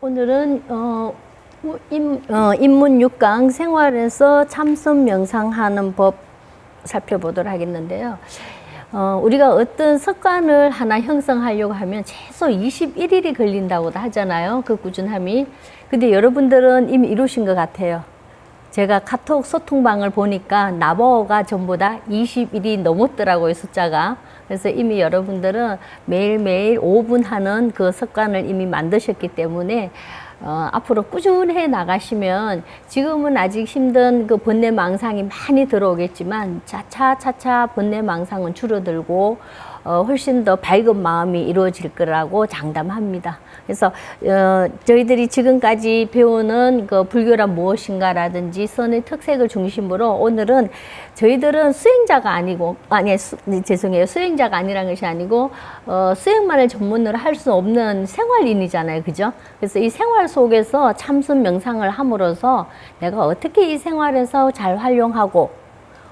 오늘은 입문 6강 생활에서 참선 명상하는 법 살펴보도록 하겠는데요. 우리가 어떤 습관을 하나 형성하려고 하면 최소 21일이 걸린다고도 하잖아요. 그 꾸준함이. 근데 여러분들은 이미 이루신 것 같아요. 제가 카톡 소통방을 보니까 나보고가 전부 다 20일이 넘었더라고요, 숫자가. 그래서 이미 여러분들은 매일매일 5분 하는 그 습관을 이미 만드셨기 때문에 앞으로 꾸준히 나가시면 지금은 아직 힘든 그 번뇌망상이 많이 들어오겠지만 차차 번뇌망상은 줄어들고 훨씬 더 밝은 마음이 이루어질 거라고 장담합니다. 그래서 저희들이 지금까지 배우는 그 불교란 무엇인가라든지 선의 특색을 중심으로 오늘은 저희들은 수행자가 아니고 수행자가 아니라는 것이 아니고 수행만을 전문으로 할 수 없는 생활인이잖아요, 그죠? 그래서 이 생활 속에서 참선 명상을 함으로써 내가 어떻게 이 생활에서 잘 활용하고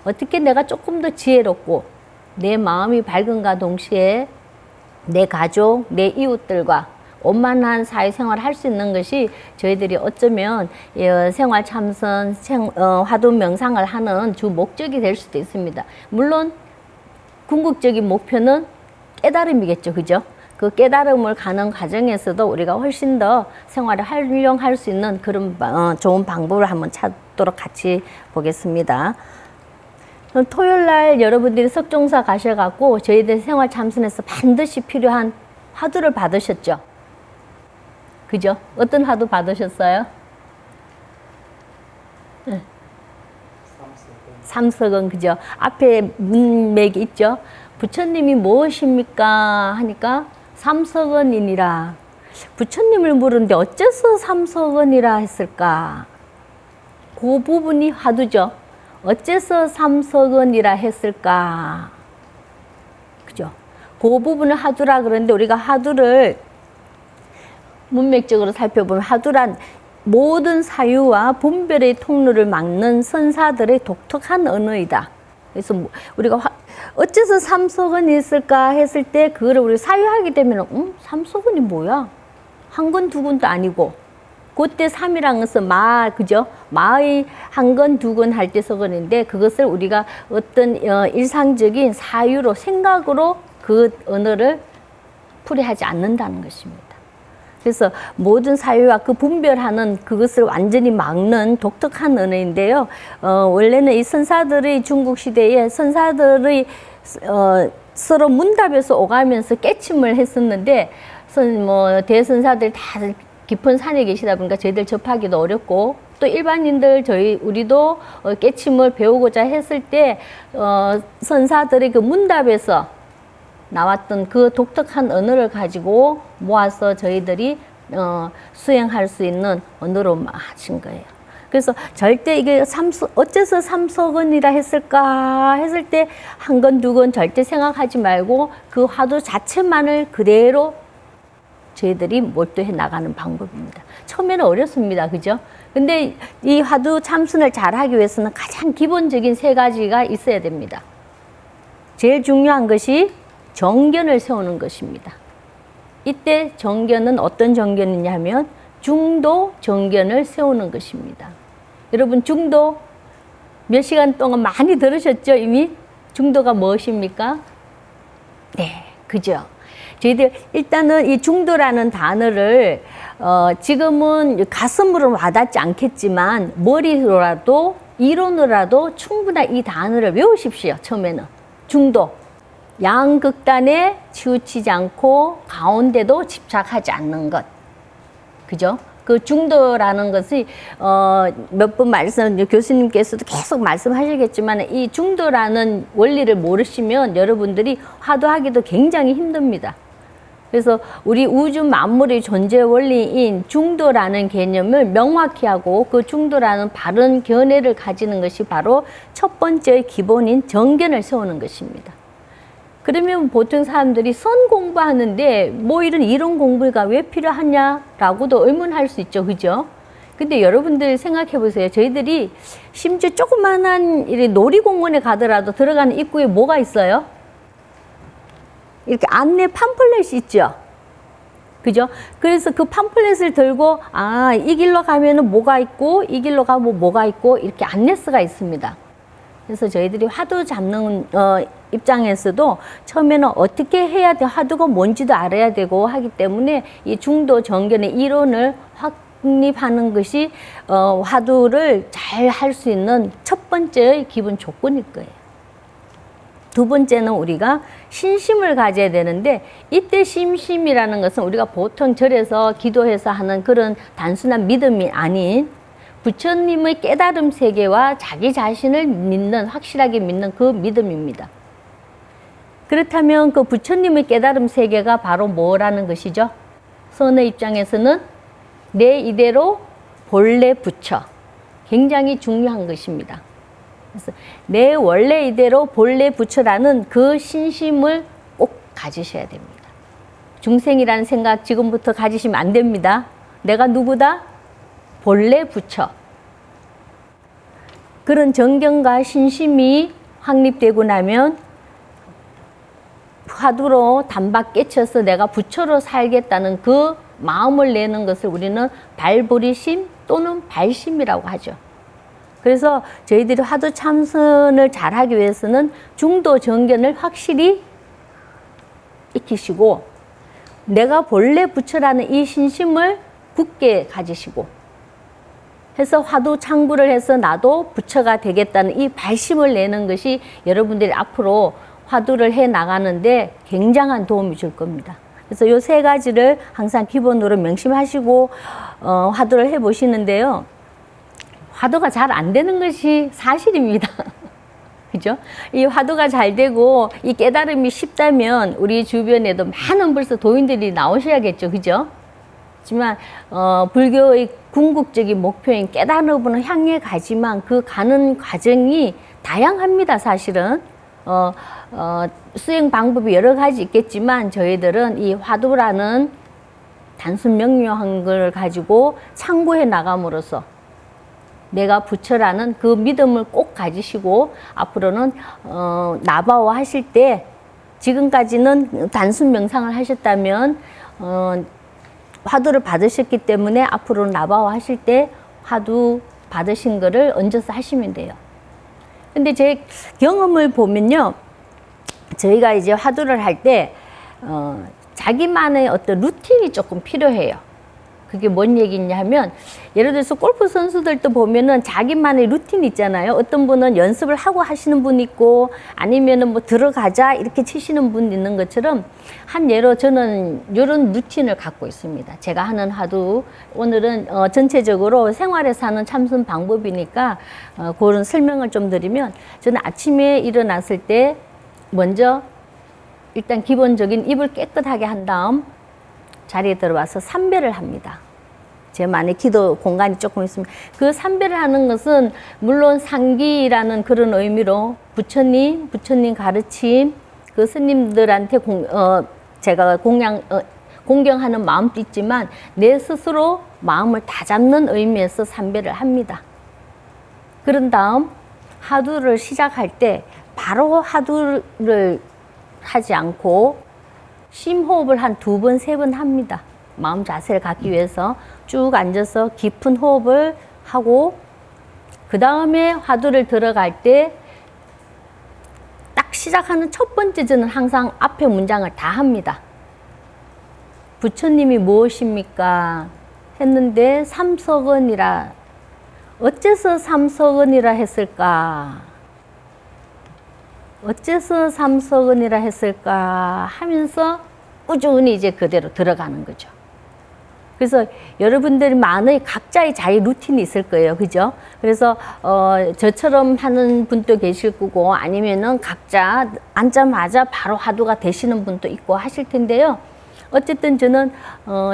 어떻게 내가 조금 더 지혜롭고 내 마음이 밝은가 동시에 내 가족, 내 이웃들과 원만한 사회생활을 할 수 있는 것이 저희들이 어쩌면 생활 참선, 화두 명상을 하는 주 목적이 될 수도 있습니다. 물론 궁극적인 목표는 깨달음이겠죠, 그죠? 그 깨달음을 가는 과정에서도 우리가 훨씬 더 생활을 활용할 수 있는 그런 좋은 방법을 한번 찾도록 같이 보겠습니다. 토요일 날 여러분들이 석종사 가셔갖고 저희들 생활 참선에서 반드시 필요한 화두를 받으셨죠? 그죠? 어떤 화두 받으셨어요? 네. 삼석은 그죠? 앞에 문맥이 있죠? 부처님이 무엇입니까? 하니까 삼석은이니라. 부처님을 물었는데 어째서 삼석은이라 했을까? 그 부분이 화두죠. 어째서 삼석은이라 했을까? 그죠? 그 부분을 화두라 그러는데 우리가 화두를 문맥적으로 살펴보면 화두란 모든 사유와 분별의 통로를 막는 선사들의 독특한 언어이다. 그래서 우리가 어째서 삼석은이 있을까 했을 때 그거를 우리 사유하게 되면 삼석은이 뭐야? 한 건 두 건도 아니고 그때 삼이란 것은 그죠? 마의 한 건, 두 건 할 때 석은인데 그것을 우리가 어떤 일상적인 사유로 생각으로 그 언어를 풀이하지 않는다는 것입니다. 그래서 모든 사유와 그 분별하는 그것을 완전히 막는 독특한 언어인데요. 원래는 이 선사들의 중국 시대에 선사들의 서로 문답에서 오가면서 깨침을 했었는데 대선사들 다 깊은 산에 계시다 보니까 저희들 접하기도 어렵고 또 일반인들 우리도 깨침을 배우고자 했을 때 선사들의 그 문답에서 나왔던 그 독특한 언어를 가지고 모아서 저희들이 수행할 수 있는 언어로 하신 거예요. 그래서 절대 이게 어째서 삼석은이라 했을까 했을 때 한 건, 두 건 절대 생각하지 말고 그 화두 자체만을 그대로 저희들이 몰두해 나가는 방법입니다. 처음에는 어렵습니다. 그죠? 근데 이 화두 참선을 잘 하기 위해서는 가장 기본적인 세 가지가 있어야 됩니다. 제일 중요한 것이 정견을 세우는 것입니다. 이때 정견은 어떤 정견이냐 하면 중도 정견을 세우는 것입니다. 여러분 중도 몇 시간 동안 많이 들으셨죠? 이미? 중도가 무엇입니까? 네, 그죠? 저희들 일단은 이 중도라는 단어를 지금은 가슴으로 와닿지 않겠지만 머리로라도 이론으로라도 충분히 이 단어를 외우십시오. 처음에는 중도. 양극단에 치우치지 않고 가운데도 집착하지 않는 것. 그죠? 그 중도라는 것이 몇 번 교수님께서도 계속 말씀하시겠지만 이 중도라는 원리를 모르시면 여러분들이 화두하기도 굉장히 힘듭니다. 그래서 우리 우주 만물의 존재 원리인 중도라는 개념을 명확히 하고 그 중도라는 바른 견해를 가지는 것이 바로 첫 번째 기본인 정견을 세우는 것입니다. 그러면 보통 사람들이 선 공부하는데 이런 공부가 왜 필요하냐라고도 의문할 수 있죠. 그죠? 근데 여러분들 생각해 보세요. 저희들이 심지어 조그만한 놀이공원에 가더라도 들어가는 입구에 뭐가 있어요? 이렇게 안내 팜플렛이 있죠. 그죠? 그래서 그 팜플렛을 들고 이 길로 가면은 뭐가 있고 이 길로 가면 뭐가 있고 이렇게 안내서가 있습니다. 그래서 저희들이 화두 잡는 입장에서도 처음에는 어떻게 해야 돼, 화두가 뭔지도 알아야 되고 하기 때문에 이 중도 정견의 이론을 확립하는 것이 화두를 잘 할 수 있는 첫 번째의 기본 조건일 거예요. 두 번째는 우리가 신심을 가져야 되는데, 이때 신심이라는 것은 우리가 보통 절에서 기도해서 하는 그런 단순한 믿음이 아닌 부처님의 깨달음 세계와 자기 자신을 믿는, 확실하게 믿는 그 믿음입니다. 그렇다면 그 부처님의 깨달음 세계가 바로 뭐라는 것이죠? 선의 입장에서는 내 이대로 본래 부처, 굉장히 중요한 것입니다. 그래서 내 원래 이대로 본래 부처라는 그 신심을 꼭 가지셔야 됩니다. 중생이라는 생각 지금부터 가지시면 안 됩니다. 내가 누구다? 본래 부처. 그런 정견과 신심이 확립되고 나면 화두로 단박 깨쳐서 내가 부처로 살겠다는 그 마음을 내는 것을 우리는 발보리심 또는 발심이라고 하죠. 그래서 저희들이 화두 참선을 잘하기 위해서는 중도 정견을 확실히 익히시고, 내가 본래 부처라는 이 신심을 굳게 가지시고 해서 화두 창구를 해서 나도 부처가 되겠다는 이 발심을 내는 것이 여러분들이 앞으로 화두를 해 나가는데 굉장한 도움이 줄 겁니다. 그래서 요 세 가지를 항상 기본으로 명심하시고 화두를 해 보시는데요. 화두가 잘 안 되는 것이 사실입니다. 그죠? 이 화두가 잘 되고 이 깨달음이 쉽다면 우리 주변에도 많은 벌써 도인들이 나오셔야겠죠. 그죠? 하지만 불교의 궁극적인 목표인 깨달음을 향해 가지만 그 가는 과정이 다양합니다. 사실은 수행 방법이 여러 가지 있겠지만 저희들은 이 화두라는 단순 명료한 걸 가지고 창구해 나감으로써 내가 부처라는 그 믿음을 꼭 가지시고, 앞으로는 나바와 하실 때 지금까지는 단순 명상을 하셨다면 화두를 받으셨기 때문에 앞으로는 나바와 하실 때 화두 받으신 거를 얹어서 하시면 돼요. 근데 제 경험을 보면요, 저희가 이제 화두를 할 때 자기만의 어떤 루틴이 조금 필요해요. 그게 뭔 얘기냐 하면, 예를 들어서 골프 선수들도 보면은 자기만의 루틴이 있잖아요. 어떤 분은 연습을 하고 하시는 분 있고, 아니면은 뭐 들어가자 이렇게 치시는 분 있는 것처럼, 한 예로 저는 이런 루틴을 갖고 있습니다. 제가 하는 화두, 오늘은 전체적으로 생활에서 하는 참선 방법이니까 그런 설명을 좀 드리면, 저는 아침에 일어났을 때 먼저 일단 기본적인 입을 깨끗하게 한 다음 자리에 들어와서 삼배를 합니다. 제만의 기도 공간이 조금 있으면 그 삼배를 하는 것은 물론 상기라는 그런 의미로 부처님 가르침, 그 스님들한테 제가 공경하는 마음도 있지만 내 스스로 마음을 다잡는 의미에서 삼배를 합니다. 그런 다음 화두를 시작할 때 바로 화두를 하지 않고 심호흡을 한 2번, 3번 합니다. 마음 자세를 갖기 위해서 쭉 앉아서 깊은 호흡을 하고, 그 다음에 화두를 들어갈 때 딱 시작하는 첫 번째 저는 항상 앞에 문장을 다 합니다. 부처님이 무엇입니까? 했는데 삼석언이라. 어째서 삼석언이라 했을까? 어째서 삼석언이라 했을까 하면서 꾸준히 이제 그대로 들어가는 거죠. 그래서 여러분들이 많은 각자의 자기 루틴이 있을 거예요. 그죠? 그래서 저처럼 하는 분도 계실 거고, 아니면은 각자 앉자마자 바로 화두가 되시는 분도 있고 하실 텐데요. 어쨌든 저는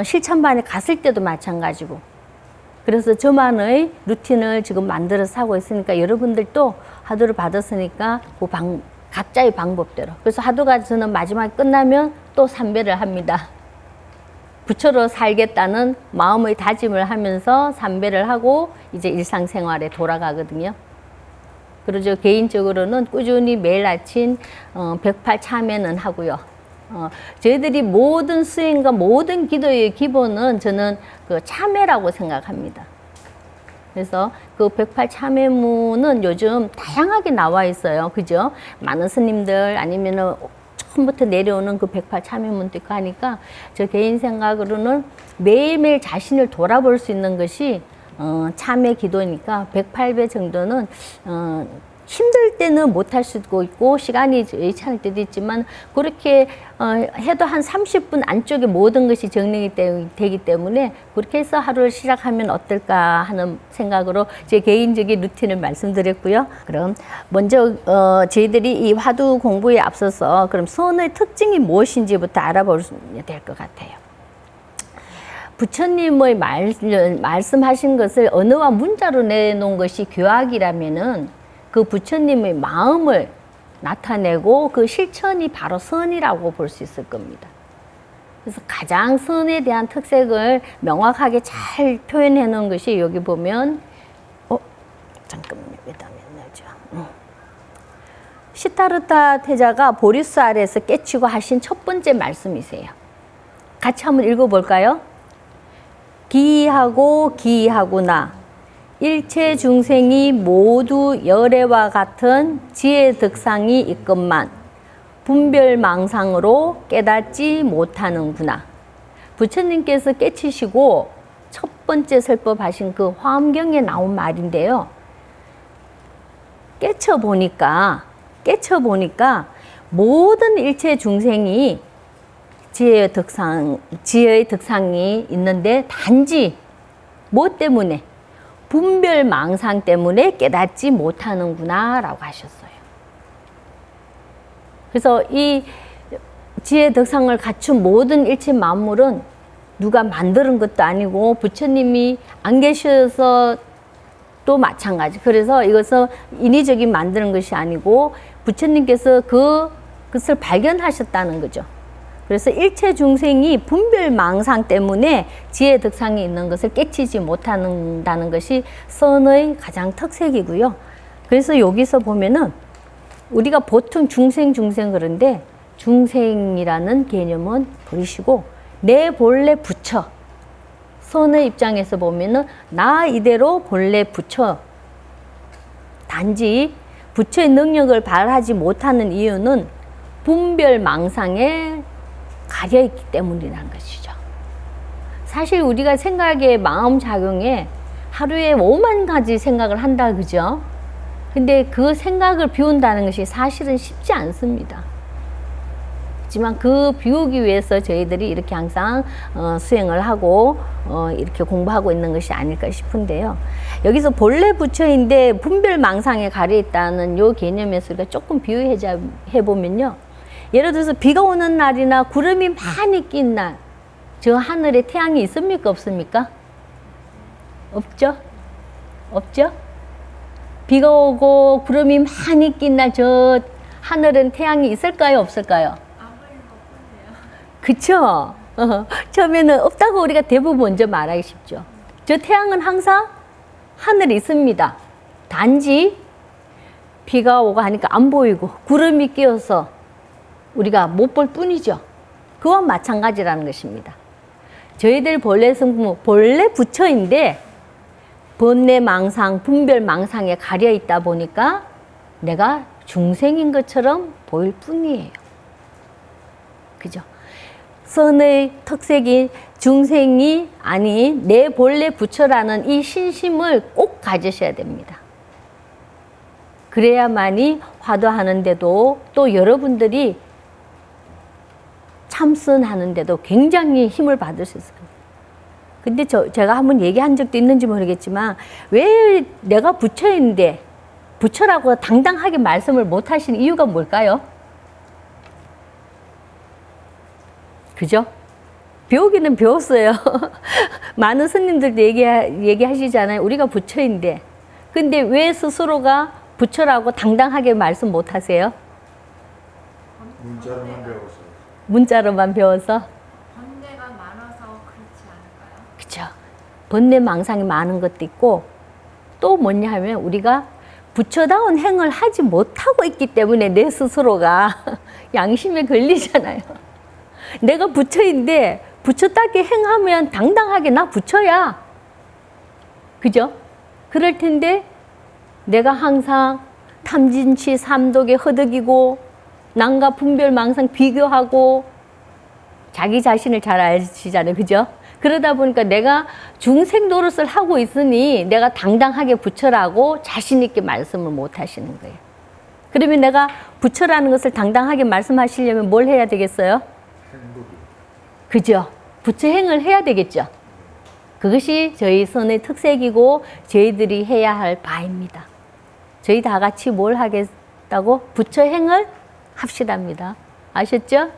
실천반에 갔을 때도 마찬가지고, 그래서 저만의 루틴을 지금 만들어서 하고 있으니까 여러분들도 화두를 받았으니까 그 각자의 방법대로. 그래서 화두가 저는 마지막에 끝나면 또 삼배를 합니다. 부처로 살겠다는 마음의 다짐을 하면서 삼배를 하고 이제 일상생활에 돌아가거든요. 그리고 개인적으로는 꾸준히 매일 아침 108 참회는 하고요. 저희들이 모든 수행과 모든 기도의 기본은 저는 그 참회라고 생각합니다. 그래서 그 108참회문은 요즘 다양하게 나와 있어요. 그죠? 많은 스님들 아니면은 처음부터 내려오는 그 108참회문도 있고 하니까 저 개인 생각으로는 매일매일 자신을 돌아볼 수 있는 것이 참회 기도니까 108배 정도는 힘들 때는 못할 수도 있고 시간이 여의치 않을 때도 있지만 그렇게 해도 한 30분 안쪽에 모든 것이 정리가 되기 때문에 그렇게 해서 하루를 시작하면 어떨까 하는 생각으로 제 개인적인 루틴을 말씀드렸고요. 그럼 먼저 저희들이 이 화두 공부에 앞서서 그럼 선의 특징이 무엇인지부터 알아볼 수 될 것 같아요. 부처님의 말씀하신 것을 언어와 문자로 내놓은 것이 교학이라면은 그 부처님의 마음을 나타내고 그 실천이 바로 선이라고 볼 수 있을 겁니다. 그래서 가장 선에 대한 특색을 명확하게 잘 표현해 놓은 것이 여기 보면 잠깐만요. 시타르타 태자가 보리수 아래에서 깨치고 하신 첫 번째 말씀이세요. 같이 한번 읽어볼까요? 기하고 기하구나. 일체 중생이 모두 열애와 같은 지혜 덕상이 있건만 분별망상으로 깨닫지 못하는구나. 부처님께서 깨치시고 첫 번째 설법하신 그 화엄경에 나온 말인데요. 깨쳐보니까 모든 일체 중생이 지혜의 덕상이 있는데 단지 뭐 때문에? 분별망상 때문에 깨닫지 못하는구나 라고 하셨어요. 그래서 이 지혜 덕상을 갖춘 모든 일체 만물은 누가 만드는 것도 아니고 부처님이 안 계셔서 또 마찬가지. 그래서 이것은 인위적인 만드는 것이 아니고 부처님께서 그것을 발견하셨다는 거죠. 그래서 일체 중생이 분별망상 때문에 지혜 덕상이 있는 것을 깨치지 못한다는 것이 선의 가장 특색이고요. 그래서 여기서 보면은 우리가 보통 중생 그런데 중생이라는 개념은 버리시고 내 본래 부처, 선의 입장에서 보면은 나 이대로 본래 부처, 단지 부처의 능력을 발하지 못하는 이유는 분별망상에 가려있기 때문이라는 것이죠. 사실 우리가 생각에 마음작용에 하루에 5만 가지 생각을 한다 그죠? 근데 그 생각을 비운다는 것이 사실은 쉽지 않습니다. 하지만 그 비우기 위해서 저희들이 이렇게 항상 수행을 하고 이렇게 공부하고 있는 것이 아닐까 싶은데요. 여기서 본래 부처인데 분별망상에 가려있다는 요 개념에서 우리가 조금 비유해보면요. 예를 들어서 비가 오는 날이나 구름이 많이 낀 날, 저 하늘에 태양이 있습니까? 없습니까? 없죠? 없죠? 비가 오고 구름이 많이 낀 날 저 하늘은 태양이 있을까요? 없을까요? 그쵸? 처음에는 없다고 우리가 대부분 먼저 말하기 쉽죠. 저 태양은 항상 하늘에 있습니다. 단지 비가 오고 하니까 안 보이고 구름이 끼어서 우리가 못 볼 뿐이죠. 그와 마찬가지라는 것입니다. 저희들 본래 부처인데 번뇌망상, 분별망상에 가려 있다 보니까 내가 중생인 것처럼 보일 뿐이에요. 그죠? 선의 특색인 중생이 아닌 내 본래 부처라는 이 신심을 꼭 가지셔야 됩니다. 그래야만이 화두하는데도 또 여러분들이 참선하는데도 굉장히 힘을 받을 수 있을 겁니다. 근데 제가 한번 얘기한 적도 있는지 모르겠지만 왜 내가 부처인데 부처라고 당당하게 말씀을 못 하시는 이유가 뭘까요? 그죠? 배우기는 배웠어요. 많은 스님들도 얘기하시잖아요. 우리가 부처인데. 근데 왜 스스로가 부처라고 당당하게 말씀 못 하세요? 문자로만 배워서. 문자로만 배워서? 번뇌가 많아서 그렇지 않을까요? 그쵸. 번뇌망상이 많은 것도 있고 또 뭐냐 하면 우리가 부처다운 행을 하지 못하고 있기 때문에 내 스스로가 양심에 걸리잖아요. 내가 부처인데 부처답게 행하면 당당하게 나 부처야. 그죠? 그럴 텐데 내가 항상 탐진치 삼독에 허덕이고 남과 분별 망상 비교하고 자기 자신을 잘 아시잖아요. 그죠? 그러다 보니까 내가 중생 노릇을 하고 있으니 내가 당당하게 부처라고 자신 있게 말씀을 못 하시는 거예요. 그러면 내가 부처라는 것을 당당하게 말씀하시려면 뭘 해야 되겠어요? 그죠? 부처행을 해야 되겠죠. 그것이 저희 선의 특색이고 저희들이 해야 할 바입니다. 저희 다 같이 뭘 하겠다고? 부처행을 합시답니다. 아셨죠?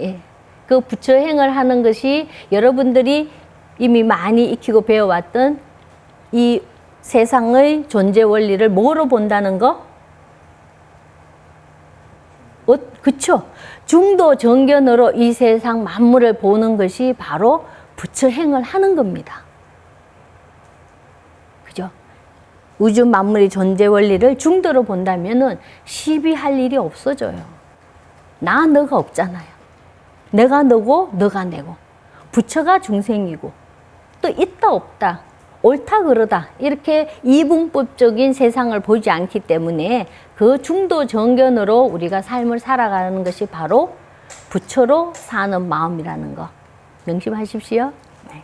예. 그 부처행을 하는 것이 여러분들이 이미 많이 익히고 배워왔던 이 세상의 존재 원리를 뭐로 본다는 거? 그쵸? 중도 정견으로 이 세상 만물을 보는 것이 바로 부처행을 하는 겁니다. 그죠? 우주 만물의 존재 원리를 중도로 본다면은 시비할 일이 없어져요. 나, 너가 없잖아요. 내가 너고 너가 내고 부처가 중생이고 또 있다 없다 옳다 그르다 이렇게 이분법적인 세상을 보지 않기 때문에 그 중도 정견으로 우리가 삶을 살아가는 것이 바로 부처로 사는 마음이라는 거 명심하십시오. 네.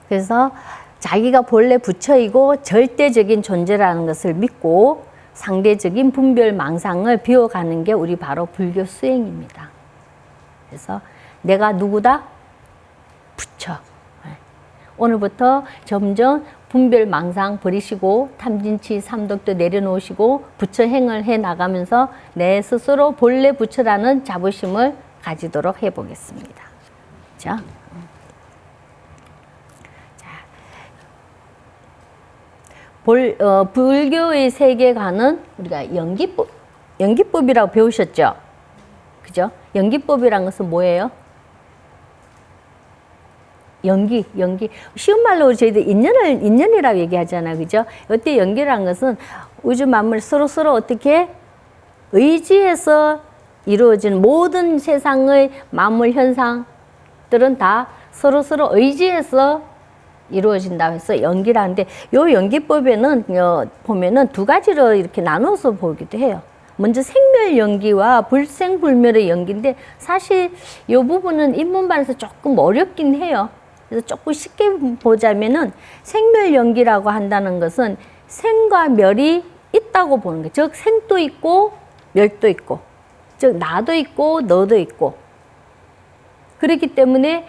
그래서 자기가 본래 부처이고 절대적인 존재라는 것을 믿고 상대적인 분별 망상을 비워가는 게 우리 바로 불교 수행입니다. 그래서 내가 누구다? 부처. 오늘부터 점점 분별 망상 버리시고 탐진치 삼독도 내려놓으시고 부처행을 해 나가면서 내 스스로 본래 부처라는 자부심을 가지도록 해보겠습니다. 자, 불교의 세계관은 우리가 연기법이라고 배우셨죠? 그죠? 연기법이란 것은 뭐예요? 연기. 쉬운 말로 저희들 인연이라고 얘기하잖아요. 그죠? 이때 연기라는 것은 우주 만물 서로 어떻게 의지해서 이루어지는 모든 세상의 만물 현상들은 다 서로 의지해서 이루어진다고 해서 연기라는데 요 연기법에는 보면은 두 가지로 이렇게 나눠서 보기도 해요. 먼저 생멸 연기와 불생불멸의 연기인데 사실 이 부분은 입문반에서 조금 어렵긴 해요. 그래서 조금 쉽게 보자면은 생멸 연기라고 한다는 것은 생과 멸이 있다고 보는 거예요. 즉 생도 있고 멸도 있고 즉 나도 있고 너도 있고 그렇기 때문에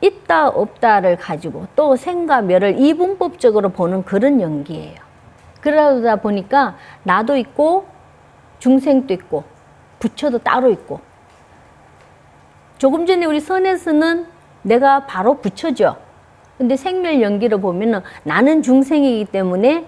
있다 없다를 가지고 또 생과 멸을 이분법적으로 보는 그런 연기예요. 그러다 보니까 나도 있고 중생도 있고 부처도 따로 있고 조금 전에 우리 선에서는 내가 바로 부처죠. 근데 생멸 연기를 보면은 나는 중생이기 때문에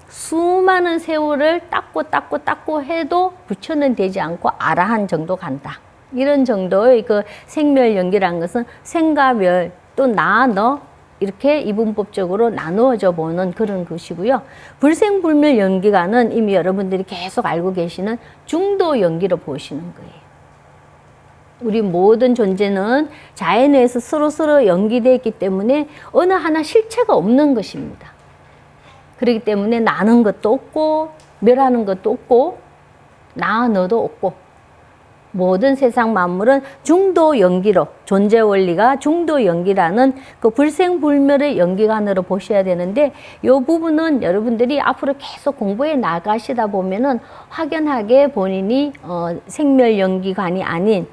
수많은 세월을 닦고 해도 부처는 되지 않고 아라한 정도 간다. 이런 정도의 그 생멸 연기라는 것은 생과 멸 또 나, 너 이렇게 이분법적으로 나누어져 보는 그런 것이고요. 불생불멸 연기관은 이미 여러분들이 계속 알고 계시는 중도 연기로 보시는 거예요. 우리 모든 존재는 자연에서 서로 연기되어 있기 때문에 어느 하나 실체가 없는 것입니다. 그렇기 때문에 나는 것도 없고 멸하는 것도 없고 나 너도 없고 모든 세상 만물은 중도 연기로 존재 원리가 중도 연기라는 그 불생불멸의 연기관으로 보셔야 되는데 이 부분은 여러분들이 앞으로 계속 공부해 나가시다 보면은 확연하게 본인이 생멸 연기관이 아닌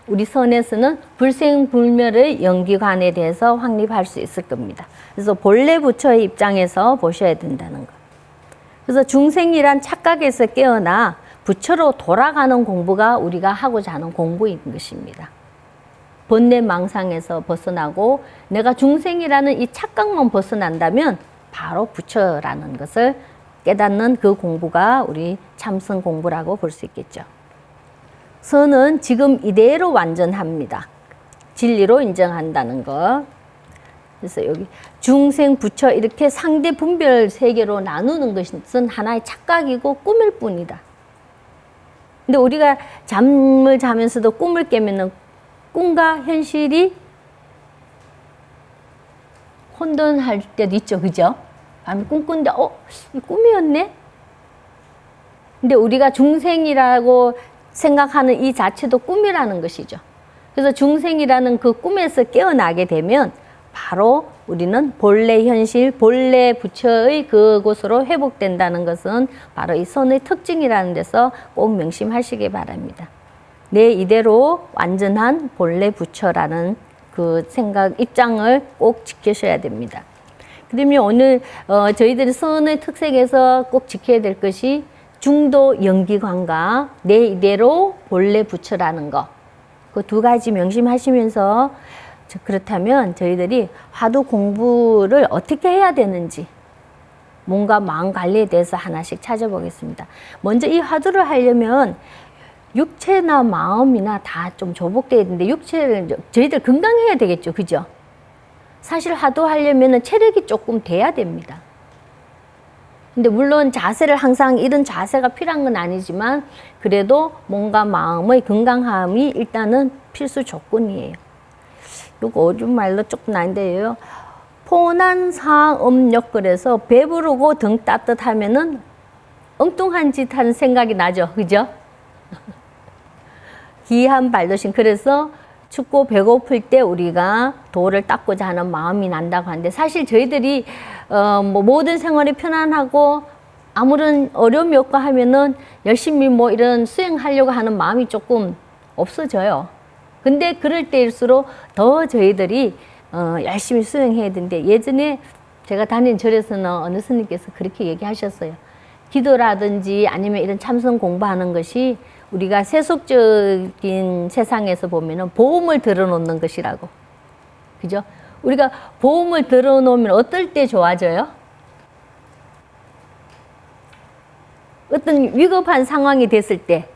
우리 선에서는 불생불멸의 연기관에 대해서 확립할 수 있을 겁니다. 그래서 본래 부처의 입장에서 보셔야 된다는 것. 그래서 중생이란 착각에서 깨어나 부처로 돌아가는 공부가 우리가 하고자 하는 공부인 것입니다. 번뇌 망상에서 벗어나고 내가 중생이라는 이 착각만 벗어난다면 바로 부처라는 것을 깨닫는 그 공부가 우리 참선 공부라고 볼 수 있겠죠. 선은 지금 이대로 완전합니다. 진리로 인정한다는 것. 그래서 여기 중생, 부처 이렇게 상대 분별 세계로 나누는 것은 하나의 착각이고 꿈일 뿐이다. 근데 우리가 잠을 자면서도 꿈을 깨면은 꿈과 현실이 혼돈할 때도 있죠. 그죠? 밤에 꿈꾸는데 이 꿈이었네? 근데 우리가 중생이라고 생각하는 이 자체도 꿈이라는 것이죠. 그래서 중생이라는 그 꿈에서 깨어나게 되면 바로 우리는 본래 현실, 본래 부처의 그곳으로 회복된다는 것은 바로 이 선의 특징이라는 데서 꼭 명심하시기 바랍니다. 내 이대로 완전한 본래 부처라는 그 생각, 입장을 꼭 지키셔야 됩니다. 그러면 오늘 저희들이 선의 특색에서 꼭 지켜야 될 것이 중도 연기관과 내 이대로 본래 부처라는 거. 그 두 가지 명심하시면서 그렇다면 저희들이 화두 공부를 어떻게 해야 되는지 몸과 마음 관리에 대해서 하나씩 찾아보겠습니다. 먼저 이 화두를 하려면 육체나 마음이나 다 좀 조복돼야 되는데 육체를 저희들 건강해야 되겠죠. 그죠? 사실 화두 하려면 체력이 조금 돼야 됩니다. 근데 물론 자세를 항상 이런 자세가 필요한 건 아니지만 그래도 몸과 마음의 건강함이 일단은 필수 조건이에요. 이거 어려운 말로 조금 난데요. 포난사음욕 그래서 배부르고 등 따뜻하면은 엉뚱한 짓 하는 생각이 나죠. 그죠? 기한 발도심. 그래서 춥고 배고플 때 우리가 도를 닦고자 하는 마음이 난다고 하는데 사실 저희들이 모든 생활이 편안하고 아무런 어려움이 없고 하면은 열심히 이런 수행하려고 하는 마음이 조금 없어져요. 근데 그럴 때일수록 더 저희들이 열심히 수행해야 되는데 예전에 제가 다닌 절에서는 어느 스님께서 그렇게 얘기하셨어요. 기도라든지 아니면 이런 참선 공부하는 것이 우리가 세속적인 세상에서 보면은 보험을 들어놓는 것이라고. 그죠? 우리가 보험을 들어놓으면 어떨 때 좋아져요? 어떤 위급한 상황이 됐을 때.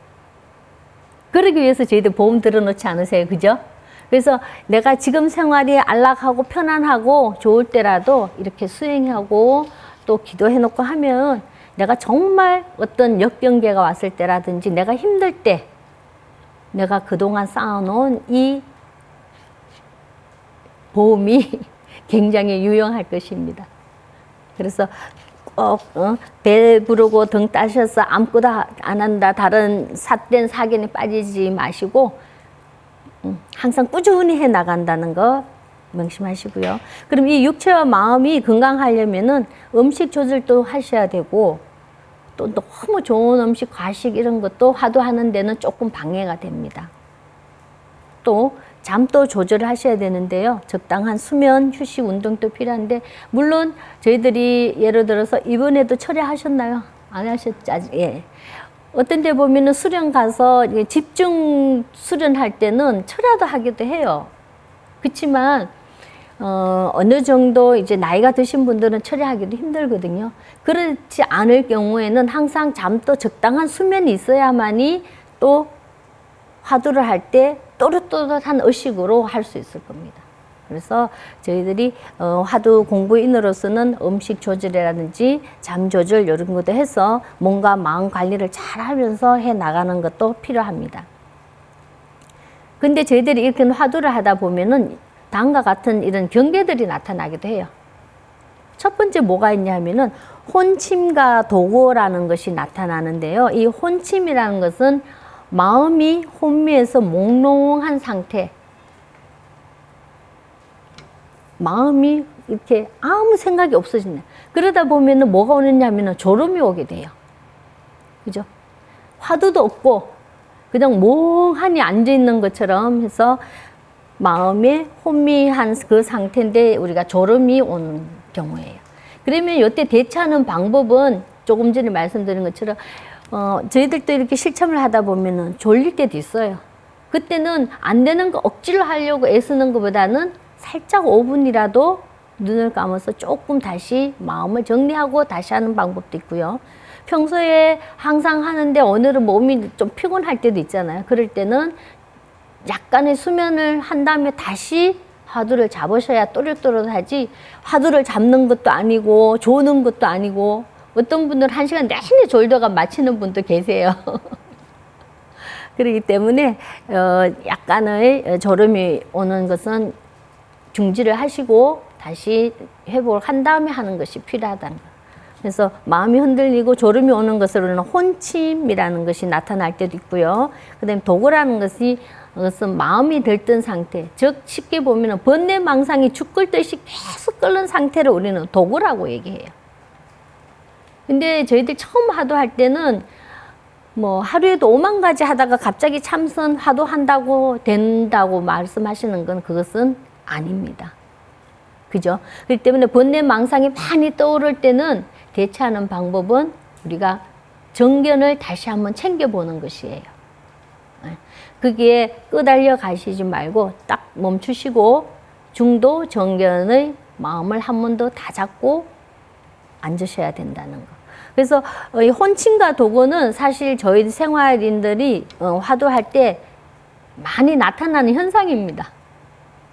그러기 위해서 저희들 보험 들어놓지 않으세요? 그죠? 그래서 내가 지금 생활이 안락하고 편안하고 좋을 때라도 이렇게 수행하고 또 기도해놓고 하면 내가 정말 어떤 역경계가 왔을 때라든지 내가 힘들 때 내가 그동안 쌓아놓은 이 보험이 굉장히 유용할 것입니다. 그래서 꼭 배부르고 등 따셔서 아무것도 안 한다, 다른 삿된 사견에 빠지지 마시고 항상 꾸준히 해 나간다는 거 명심하시고요. 그럼 이 육체와 마음이 건강하려면은 음식 조절도 하셔야 되고 또 너무 좋은 음식, 과식 이런 것도 화두하는 데는 조금 방해가 됩니다. 또 잠도 조절을 하셔야 되는데요. 적당한 수면, 휴식, 운동도 필요한데 물론 저희들이 예를 들어서 이번에도 철회하셨나요? 안 하셨죠? 예. 어떤 데 보면은 수련 가서 집중 수련할 때는 철야도 하기도 해요. 그렇지만 어느 정도 이제 나이가 드신 분들은 철회하기도 힘들거든요. 그렇지 않을 경우에는 항상 잠도 적당한 수면이 있어야만이 또 화두를 할 때 또렷또렷한 의식으로 할 수 있을 겁니다. 그래서 저희들이 화두 공부인으로서는 음식 조절이라든지 잠 조절 이런 것도 해서 몸과 마음 관리를 잘 하면서 해 나가는 것도 필요합니다. 근데 저희들이 이렇게 화두를 하다 보면은 다음과 같은 이런 경계들이 나타나기도 해요. 첫 번째 뭐가 있냐면은 혼침과 도고라는 것이 나타나는데요. 이 혼침이라는 것은 마음이 혼미해서 몽롱한 상태, 마음이 이렇게 아무 생각이 없어지네. 그러다 보면은 뭐가 오느냐면은 졸음이 오게 돼요. 그죠? 화두도 없고 그냥 멍하니 앉아 있는 것처럼 해서 마음에 혼미한 그 상태인데 우리가 졸음이 오는 경우예요. 그러면 이때 대처하는 방법은 조금 전에 말씀드린 것처럼 저희들도 이렇게 실천을 하다 보면은 졸릴 때도 있어요. 그때는 안 되는 거 억지로 하려고 애쓰는 것보다는 살짝 5분이라도 눈을 감아서 조금 다시 마음을 정리하고 다시 하는 방법도 있고요. 평소에 항상 하는데 오늘은 몸이 좀 피곤할 때도 있잖아요. 그럴 때는 약간의 수면을 한 다음에 다시 화두를 잡으셔야 또렷또렷하지 화두를 잡는 것도 아니고 조는 것도 아니고 어떤 분들은 1시간 내내 졸다가 마치는 분도 계세요. 그렇기 때문에 약간의 졸음이 오는 것은 중지를 하시고 다시 회복을 한 다음에 하는 것이 필요하다는 거. 그래서 마음이 흔들리고 졸음이 오는 것으로는 혼침이라는 것이 나타날 때도 있고요. 그다음에 도고라는 것은 마음이 들뜬 상태, 즉 쉽게 보면 번뇌망상이 죽 끓듯이 계속 끓는 상태를 우리는 도고라고 얘기해요. 근데 저희들 처음 화도할 때는 뭐 하루에도 5만 가지 하다가 갑자기 참선 화도한다고 된다고 말씀하시는 건 그것은 아닙니다. 그죠? 그렇기 때문에 번뇌망상이 많이 떠오를 때는 대처하는 방법은 우리가 정견을 다시 한번 챙겨보는 것이에요. 그게 끄달려 가시지 말고 딱 멈추시고 중도 정견의 마음을 한 번 더 다잡고 앉으셔야 된다는 거. 그래서 이 혼침과 도고는 사실 저희 생활인들이 화도할 때 많이 나타나는 현상입니다.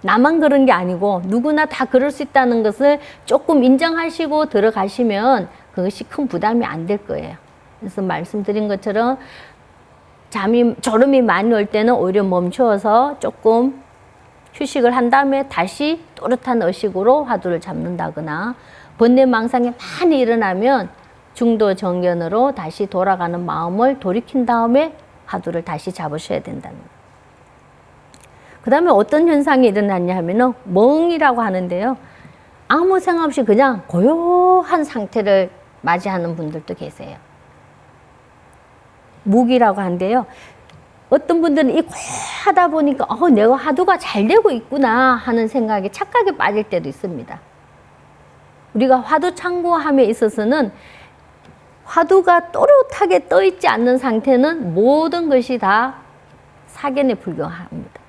나만 그런 게 아니고 누구나 다 그럴 수 있다는 것을 조금 인정하시고 들어가시면 그것이 큰 부담이 안 될 거예요. 그래서 말씀드린 것처럼 졸음이 많이 올 때는 오히려 멈추어서 조금 휴식을 한 다음에 다시 또렷한 의식으로 화두를 잡는다거나 번뇌망상이 많이 일어나면 중도 정견으로 다시 돌아가는 마음을 돌이킨 다음에 화두를 다시 잡으셔야 된다는 거예요. 그 다음에 어떤 현상이 일어났냐 하면은 멍이라고 하는데요. 아무 생각 없이 그냥 고요한 상태를 맞이하는 분들도 계세요. 무기라고 하는데요. 어떤 분들은 이 고요하다 보니까 내가 화두가 잘 되고 있구나 하는 생각에 착각에 빠질 때도 있습니다. 우리가 화두 창구함에 있어서는 화두가 또렷하게 떠 있지 않는 상태는 모든 것이 다 사견에 불과합니다.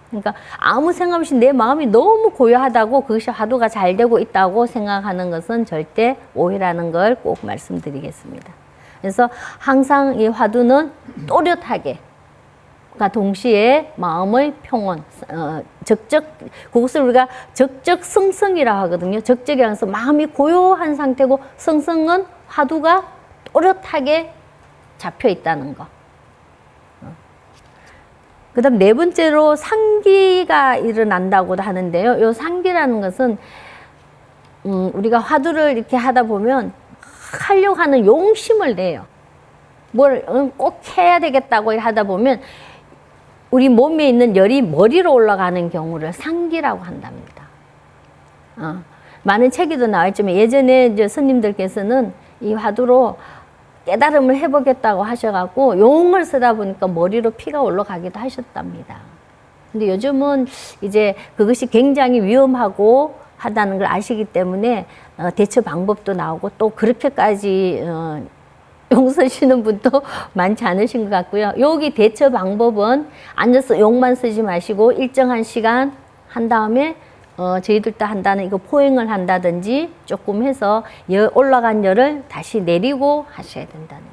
그러니까 아무 생각 없이 내 마음이 너무 고요하다고 그것이 화두가 잘 되고 있다고 생각하는 것은 절대 오해라는 걸 꼭 말씀드리겠습니다. 그래서 항상 이 화두는 또렷하게, 그러니까 동시에 마음의 평온, 그것을 우리가 적적성성이라고 하거든요. 적적이라는 것은 마음이 고요한 상태고, 성성은 화두가 또렷하게 잡혀 있다는 거. 그 다음 네 번째로 상기가 일어난다고도 하는데요. 이 상기라는 것은 우리가 화두를 이렇게 하다 보면 하려고 하는 용심을 내요. 뭘 꼭 해야 되겠다고 하다 보면 우리 몸에 있는 열이 머리로 올라가는 경우를 상기라고 한답니다. 많은 책에도 나와 있지만 예전에 이제 스님들께서는 이 화두로 깨달음을 해보겠다고 하셔갖고 용을 쓰다 보니까 머리로 피가 올라가기도 하셨답니다. 근데 요즘은 이제 그것이 굉장히 위험하고 하다는 걸 아시기 때문에 대처 방법도 나오고 또 그렇게까지 용 쓰시는 분도 많지 않으신 것 같고요. 여기 대처 방법은 앉아서 용만 쓰지 마시고 일정한 시간 한 다음에 저희들도 한다는 이거 포행을 한다든지 조금 해서 올라간 열을 다시 내리고 하셔야 된다는 거.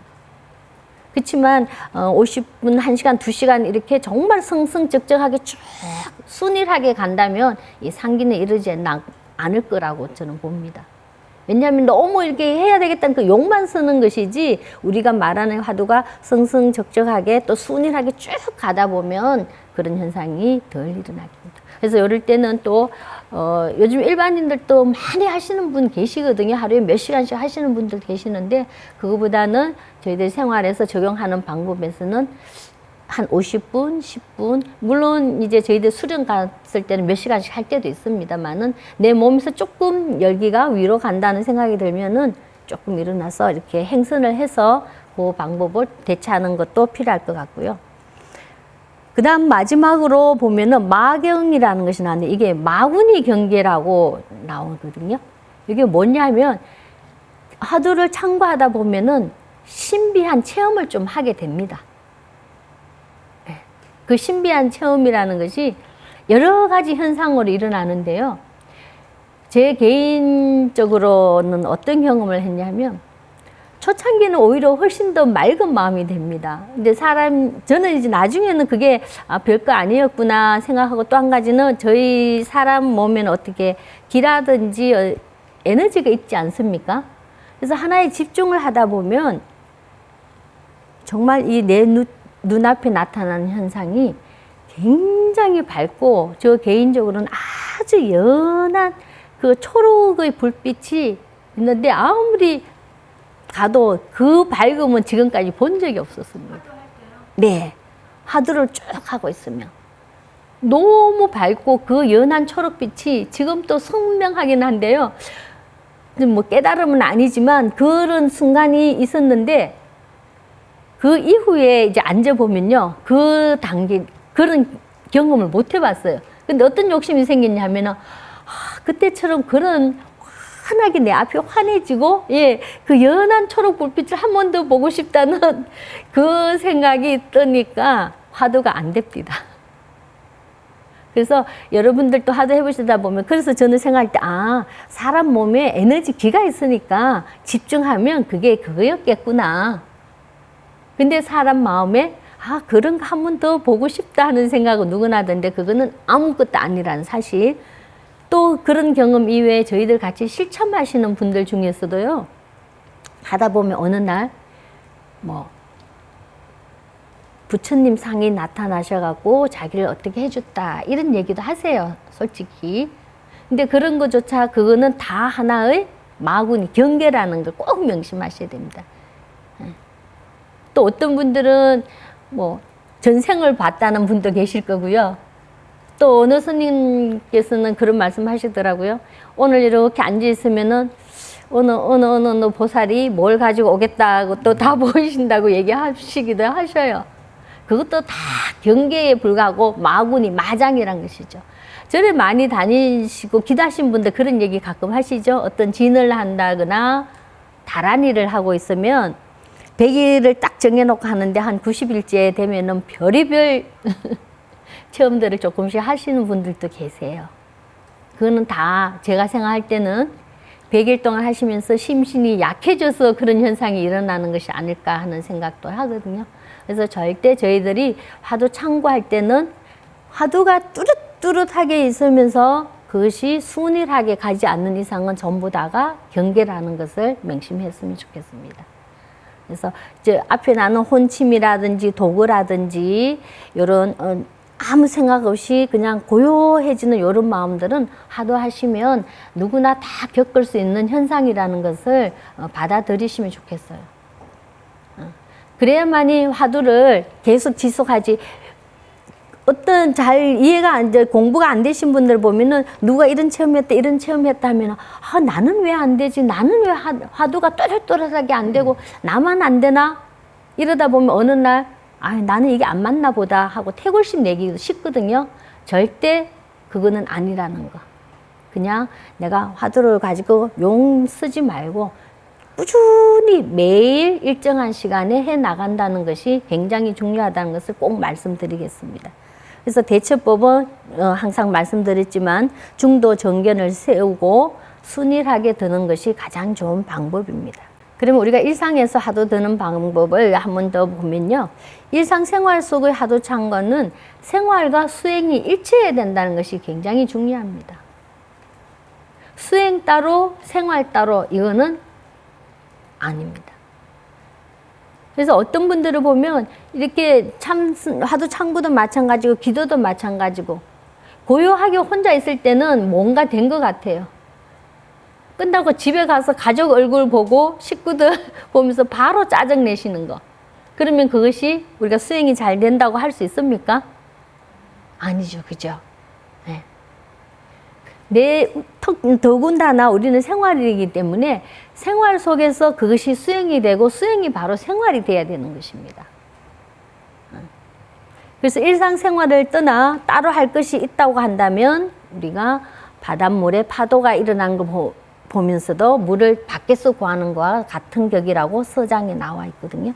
그렇지만 50분, 1시간, 2시간 이렇게 정말 성성적적하게 쭉 순일하게 간다면 이 상기는 이르지 않을 거라고 저는 봅니다. 왜냐하면 너무 이렇게 해야 되겠다는 그 욕만 쓰는 것이지 우리가 말하는 화두가 성성적적하게 또 순일하게 쭉 가다 보면 그런 현상이 덜 일어나겠습니다. 그래서 이럴 때는 또 요즘 일반인들도 많이 하시는 분 계시거든요. 하루에 몇 시간씩 하시는 분들 계시는데 그거보다는 저희들 생활에서 적용하는 방법에서는 한 50분, 10분, 물론 이제 저희들 수련 갔을 때는 몇 시간씩 할 때도 있습니다만은 내 몸에서 조금 열기가 위로 간다는 생각이 들면은 조금 일어나서 이렇게 행선을 해서 그 방법을 대처하는 것도 필요할 것 같고요. 그 다음 마지막으로 보면은 마경이라는 것이 나왔는데 이게 마구니 경계라고 나오거든요. 이게 뭐냐면 화두를 참고하다 보면은 신비한 체험을 좀 하게 됩니다. 그 신비한 체험이라는 것이 여러 가지 현상으로 일어나는데요. 제 개인적으로는 어떤 경험을 했냐면 초창기는 오히려 훨씬 더 맑은 마음이 됩니다. 근데 저는 이제 나중에는 그게 별거 아니었구나 생각하고 또 한 가지는 저희 사람 몸에는 어떻게 기라든지 에너지가 있지 않습니까? 그래서 하나에 집중을 하다 보면 정말 이 내 눈앞에 나타나는 현상이 굉장히 밝고 저 개인적으로는 아주 연한 그 초록의 불빛이 있는데 아무리 가도 그 밝음은 지금까지 본 적이 없었습니다. 화두할 때요? 네. 화두를 쭉 하고 있으면. 너무 밝고 그 연한 초록빛이 지금 또 선명하긴 한데요. 뭐 깨달음은 아니지만 그런 순간이 있었는데 그 이후에 이제 앉아보면요. 그 단계, 그런 경험을 못 해봤어요. 근데 어떤 욕심이 생겼냐면은, 그때처럼 그런 환하게 내 앞이 환해지고, 예, 그 연한 초록 불빛을 한 번 더 보고 싶다는 그 생각이 뜨니까 화두가 안 됩니다. 그래서 여러분들도 화두 해보시다 보면, 그래서 저는 생각할 때, 사람 몸에 에너지 기가 있으니까 집중하면 그게 그거였겠구나. 근데 사람 마음에 그런 거 한 번 더 보고 싶다 하는 생각은 누구나 하던데 그거는 아무것도 아니라는 사실. 또 그런 경험 이외에 저희들 같이 실천하시는 분들 중에서도요. 하다 보면 어느 날 뭐 부처님 상이 나타나셔갖고 자기를 어떻게 해줬다 이런 얘기도 하세요. 솔직히. 근데 그런 거조차 그거는 다 하나의 마구니 경계라는 걸 꼭 명심하셔야 됩니다. 또 어떤 분들은 뭐 전생을 봤다는 분도 계실 거고요. 또 어느 스님께서는 그런 말씀 하시더라고요. 오늘 이렇게 앉아 있으면은 어느 보살이 뭘 가지고 오겠다고 또 다 보이신다고 얘기하시기도 하셔요. 그것도 다 경계에 불과하고 마구니 마장이란 것이죠. 절에 많이 다니시고 기도하신 분들 그런 얘기 가끔 하시죠. 어떤 진을 한다거나 다란이를 하고 있으면 100일을 딱 정해놓고 하는데 한 90일째 되면은 별의별 체험들을 조금씩 하시는 분들도 계세요. 그거는 다 제가 생각할 때는 100일 동안 하시면서 심신이 약해져서 그런 현상이 일어나는 것이 아닐까 하는 생각도 하거든요. 그래서 절대 저희들이 화두 참고할 때는 화두가 뚜렷뚜렷하게 있으면서 그것이 순일하게 가지 않는 이상은 전부 다가 경계라는 것을 명심했으면 좋겠습니다. 그래서 이제 앞에 나는 혼침이라든지 도구라든지 이런 아무 생각 없이 그냥 고요해지는 이런 마음들은 화두하시면 누구나 다 겪을 수 있는 현상이라는 것을 받아들이시면 좋겠어요. 그래야만이 화두를 계속 지속하지. 어떤 잘 이해가 안 돼, 공부가 안 되신 분들 보면은 누가 이런 체험했다, 이런 체험했다 하면 나는 왜 안 되지? 나는 왜 화두가 또렷또렷하게 안 되고 나만 안 되나? 이러다 보면 어느 날 나는 이게 안 맞나 보다 하고 태골심 내기도 쉽거든요. 절대 그거는 아니라는 거. 그냥 내가 화두를 가지고 용 쓰지 말고 꾸준히 매일 일정한 시간에 해 나간다는 것이 굉장히 중요하다는 것을 꼭 말씀드리겠습니다. 그래서 대처법은 항상 말씀드렸지만 중도 정견을 세우고 순일하게 드는 것이 가장 좋은 방법입니다. 그러면 우리가 일상에서 화두 드는 방법을 한 번 더 보면요. 일상생활 속의 화두 참관은 생활과 수행이 일치해야 된다는 것이 굉장히 중요합니다. 수행 따로 생활 따로 이거는 아닙니다. 그래서 어떤 분들을 보면 이렇게 화두 참고도 마찬가지고 기도도 마찬가지고 고요하게 혼자 있을 때는 뭔가 된 것 같아요. 끝나고 집에 가서 가족 얼굴 보고 식구들 보면서 바로 짜증 내시는 거. 그러면 그것이 우리가 수행이 잘 된다고 할 수 있습니까? 아니죠. 그죠? 네. 더군다나 우리는 생활이기 때문에 생활 속에서 그것이 수행이 되고 수행이 바로 생활이 돼야 되는 것입니다. 그래서 일상생활을 떠나 따로 할 것이 있다고 한다면 우리가 바닷물에 파도가 일어난 거 보면서도 물을 밖에서 구하는 것과 같은 격이라고 서장에 나와 있거든요.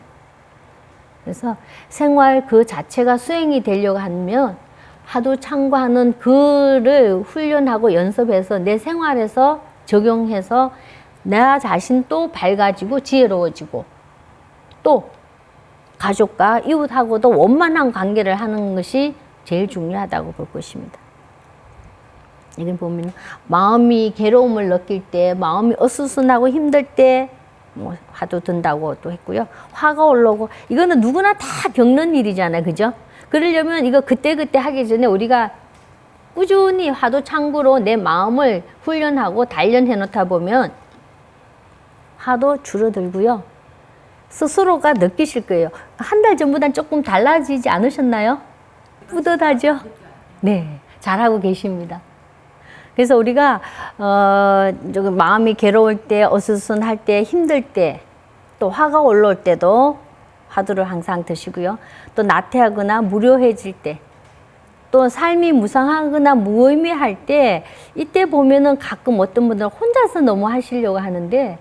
그래서 생활 그 자체가 수행이 되려고 하면 화두 참고하는 그를 훈련하고 연습해서 내 생활에서 적용해서 나 자신 또 밝아지고 지혜로워지고 또 가족과 이웃하고도 원만한 관계를 하는 것이 제일 중요하다고 볼 것입니다. 여기 보면 마음이 괴로움을 느낄 때, 마음이 어수선하고 힘들 때 뭐 화두 든다고 또 했고요. 화가 올라오고 이거는 누구나 다 겪는 일이잖아요. 그죠? 그러려면 이거 그때그때 하기 전에 우리가 꾸준히 화두 창구로 내 마음을 훈련하고 단련해 놓다 보면 화도 줄어들고요. 스스로가 느끼실 거예요. 한 달 전보단 조금 달라지지 않으셨나요? 뿌듯하죠? 네, 잘하고 계십니다. 그래서 우리가 조금 마음이 괴로울 때, 어수선할 때, 힘들 때, 또 화가 올라올 때도 화두를 항상 드시고요. 또 나태하거나 무료해질 때, 또 삶이 무상하거나 무의미할 때, 이때 보면은 가끔 어떤 분들은 혼자서 너무 하시려고 하는데,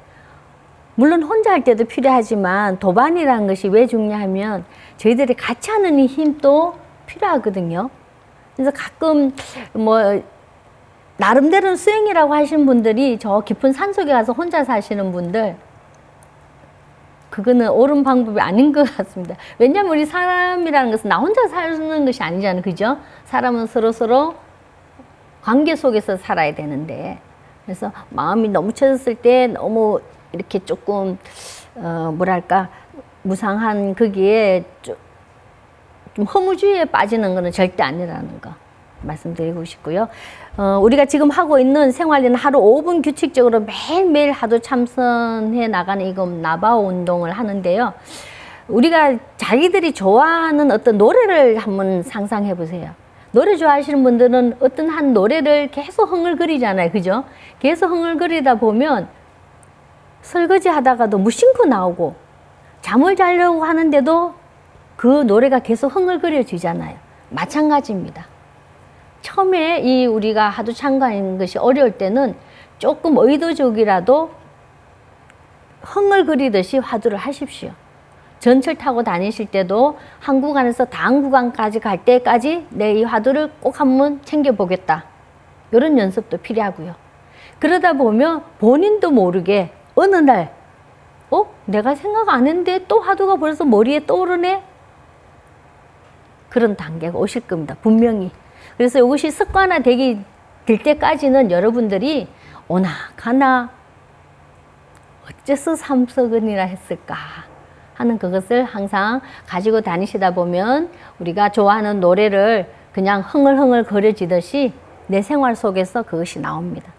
물론 혼자 할 때도 필요하지만 도반이라는 것이 왜 중요하면 저희들이 같이 하는 이 힘도 필요하거든요. 그래서 가끔 뭐 나름대로는 수행이라고 하시는 분들이 저 깊은 산속에 가서 혼자 사시는 분들, 그거는 옳은 방법이 아닌 것 같습니다. 왜냐하면 우리 사람이라는 것은 나 혼자 사는 것이 아니잖아요. 그죠? 사람은 서로서로 관계 속에서 살아야 되는데, 그래서 마음이 너무 쳐졌을 때 너무 이렇게 조금 뭐랄까 무상한 거기에 좀 허무주의에 빠지는 것은 절대 아니라는 거 말씀드리고 싶고요. 우리가 지금 하고 있는 생활에는 하루 5분 규칙적으로 매일매일 하도 참선해 나가는 이거 나바오 운동을 하는데요. 우리가 자기들이 좋아하는 어떤 노래를 한번 상상해 보세요. 노래 좋아하시는 분들은 어떤 한 노래를 계속 흥얼거리잖아요. 그죠? 계속 흥얼거리다 보면 설거지 하다가도 무심코 나오고 잠을 자려고 하는데도 그 노래가 계속 흥얼거려지잖아요. 마찬가지입니다. 처음에 이 우리가 하도 참가하는 것이 어려울 때는 조금 의도적이라도 흥얼거리듯이 화두를 하십시오. 전철 타고 다니실 때도 한 구간에서 다음 구간까지 갈 때까지 내 이 화두를 꼭 한번 챙겨보겠다. 이런 연습도 필요하고요. 그러다 보면 본인도 모르게 어느 날 내가 생각 안 했는데 또 화두가 벌써 머리에 떠오르네? 그런 단계가 오실 겁니다. 분명히. 그래서 이것이 습관화되기 될 때까지는 여러분들이 오나 가나 어째서 삼석은이라 했을까 하는 그것을 항상 가지고 다니시다 보면 우리가 좋아하는 노래를 그냥 흥얼흥얼 거려지듯이 내 생활 속에서 그것이 나옵니다.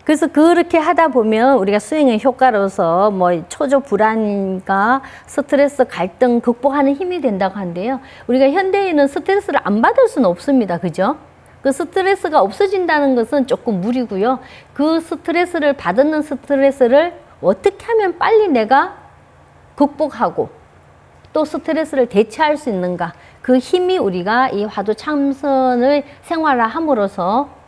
그래서 그렇게 하다 보면 우리가 수행의 효과로서 뭐 초조 불안과 스트레스 갈등 극복하는 힘이 된다고 하는데요. 우리가 현대인은 스트레스를 안 받을 수는 없습니다. 그죠? 그 스트레스가 없어진다는 것은 조금 무리고요. 그 스트레스를 받는 스트레스를 어떻게 하면 빨리 내가 극복하고 또 스트레스를 대체할 수 있는가, 그 힘이 우리가 이 화두 참선을 생활화함으로써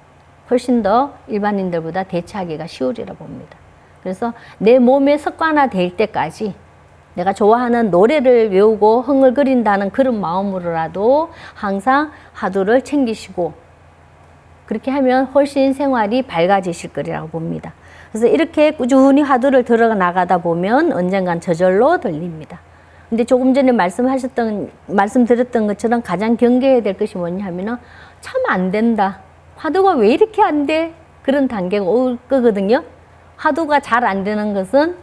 훨씬 더 일반인들보다 대체하기가 쉬우리라 봅니다. 그래서 내 몸에 습관화될 때까지 내가 좋아하는 노래를 외우고 흥얼거린다는 그런 마음으로라도 항상 화두를 챙기시고 그렇게 하면 훨씬 생활이 밝아지실 거리라고 봅니다. 그래서 이렇게 꾸준히 화두를 들어 나가다 보면 언젠간 저절로 들립니다. 근데 조금 전에 말씀드렸던 것처럼 가장 경계해야 될 것이 뭐냐 하면은 참 안 된다. 화두가 왜 이렇게 안 돼? 그런 단계가 올 거거든요. 화두가 잘 안 되는 것은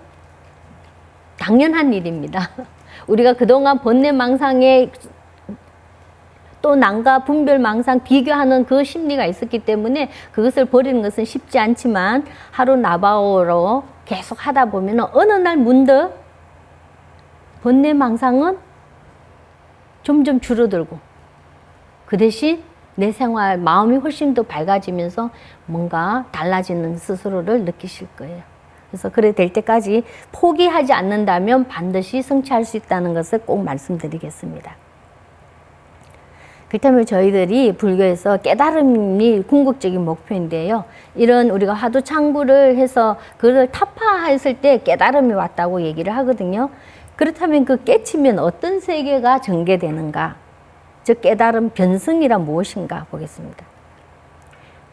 당연한 일입니다. 우리가 그동안 번뇌망상에 또 난과 분별망상 비교하는 그 심리가 있었기 때문에 그것을 버리는 것은 쉽지 않지만 하루 나바오로 계속 하다 보면 어느 날 문득 번뇌망상은 점점 줄어들고 그 대신 내 생활, 마음이 훨씬 더 밝아지면서 뭔가 달라지는 스스로를 느끼실 거예요. 그래서 그래 될 때까지 포기하지 않는다면 반드시 성취할 수 있다는 것을 꼭 말씀드리겠습니다. 그렇다면 저희들이 불교에서 깨달음이 궁극적인 목표인데요. 이런 우리가 화두 창구를 해서 그걸 타파했을 때 깨달음이 왔다고 얘기를 하거든요. 그렇다면 그 깨치면 어떤 세계가 전개되는가? 즉 깨달음 변성이란 무엇인가 보겠습니다.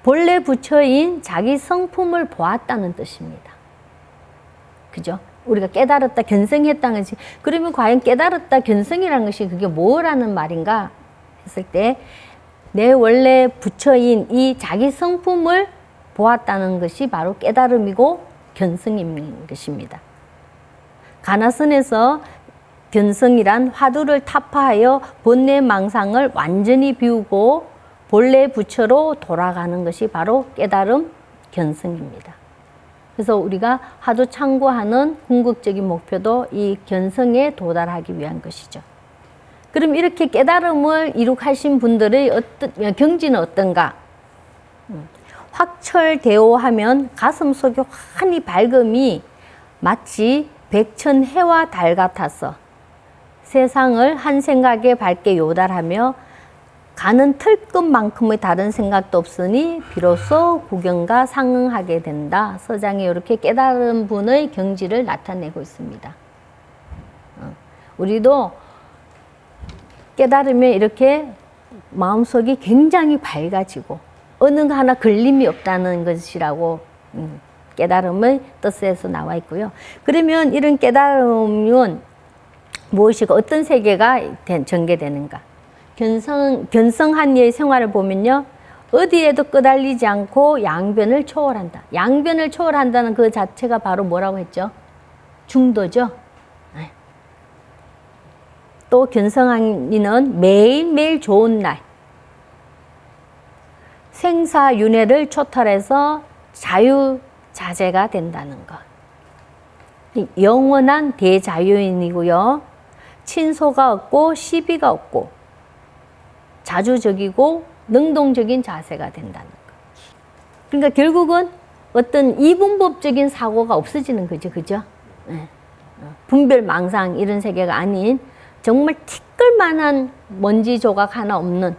본래 부처인 자기 성품을 보았다는 뜻입니다. 그죠? 우리가 깨달았다, 견성했다는 것이 그러면 과연 깨달았다, 견성이라는 것이 그게 뭐라는 말인가 했을 때 내 원래 부처인 이 자기 성품을 보았다는 것이 바로 깨달음이고 견성인 것입니다. 가나선에서 견성이란 화두를 타파하여 본래 망상을 완전히 비우고 본래 부처로 돌아가는 것이 바로 깨달음 견성입니다. 그래서 우리가 화두 참고하는 궁극적인 목표도 이 견성에 도달하기 위한 것이죠. 그럼 이렇게 깨달음을 이룩하신 분들의 경지는 어떤가? 확철대오하면 가슴 속에 환히 밝음이 마치 백천 해와 달 같아서 세상을 한 생각에 밝게 요달하며 가는 틀끝만큼의 다른 생각도 없으니 비로소 구경과 상응하게 된다. 서장에 이렇게 깨달은 분의 경지를 나타내고 있습니다. 우리도 깨달으면 이렇게 마음속이 굉장히 밝아지고 어느 하나 걸림이 없다는 것이라고 깨달음의 뜻에서 나와 있고요. 그러면 이런 깨달음은 무엇이고 어떤 세계가 전개되는가? 견성한 이의 생활을 보면요. 어디에도 끄달리지 않고 양변을 초월한다. 양변을 초월한다는 그 자체가 바로 뭐라고 했죠? 중도죠. 또 견성한 이는 매일매일 좋은 날 생사윤회를 초탈해서 자유자재가 된다는 것. 영원한 대자유인이고요. 친소가 없고 시비가 없고 자주적이고 능동적인 자세가 된다는 것. 그러니까 결국은 어떤 이분법적인 사고가 없어지는 거죠. 그죠? 네. 분별, 망상 이런 세계가 아닌 정말 티끌만한 먼지 조각 하나 없는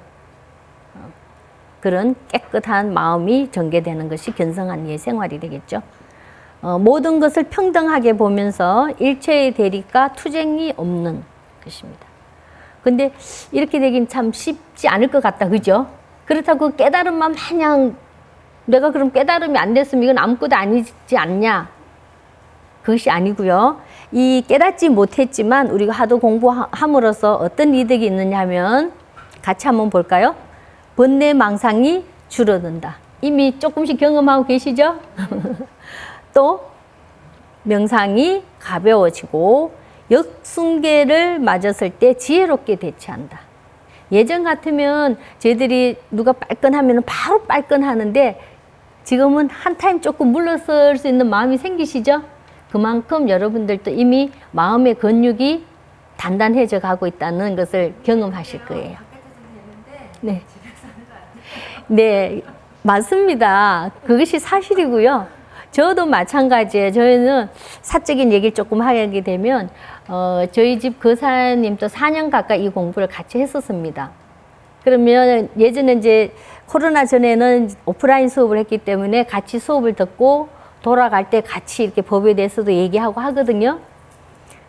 그런 깨끗한 마음이 전개되는 것이 견성한 이의 생활이 되겠죠. 모든 것을 평등하게 보면서 일체의 대립과 투쟁이 없는 것입니다. 근데 이렇게 되긴 참 쉽지 않을 것 같다. 그죠? 그렇다고 깨달음만 마냥 내가 그럼 깨달음이 안 됐으면 이건 아무것도 아니지 않냐? 그것이 아니고요. 이 깨닫지 못했지만 우리가 하도 공부함으로써 어떤 이득이 있느냐 하면 같이 한번 볼까요? 번뇌 망상이 줄어든다. 이미 조금씩 경험하고 계시죠? 또 명상이 가벼워지고 역순계를 맞았을 때 지혜롭게 대처한다. 예전 같으면 저희들이 누가 빨끈하면 바로 빨끈하는데 지금은 한 타임 조금 물러설 수 있는 마음이 생기시죠? 그만큼 여러분들도 이미 마음의 근육이 단단해져 가고 있다는 것을 경험하실 거예요. 네. 네, 맞습니다. 그것이 사실이고요. 저도 마찬가지예요. 저희는 사적인 얘기를 조금 하게 되면 저희 집 거사님도 4년 가까이 이 공부를 같이 했었습니다. 그러면 예전에 이제 코로나 전에는 오프라인 수업을 했기 때문에 같이 수업을 듣고 돌아갈 때 같이 이렇게 법에 대해서도 얘기하고 하거든요.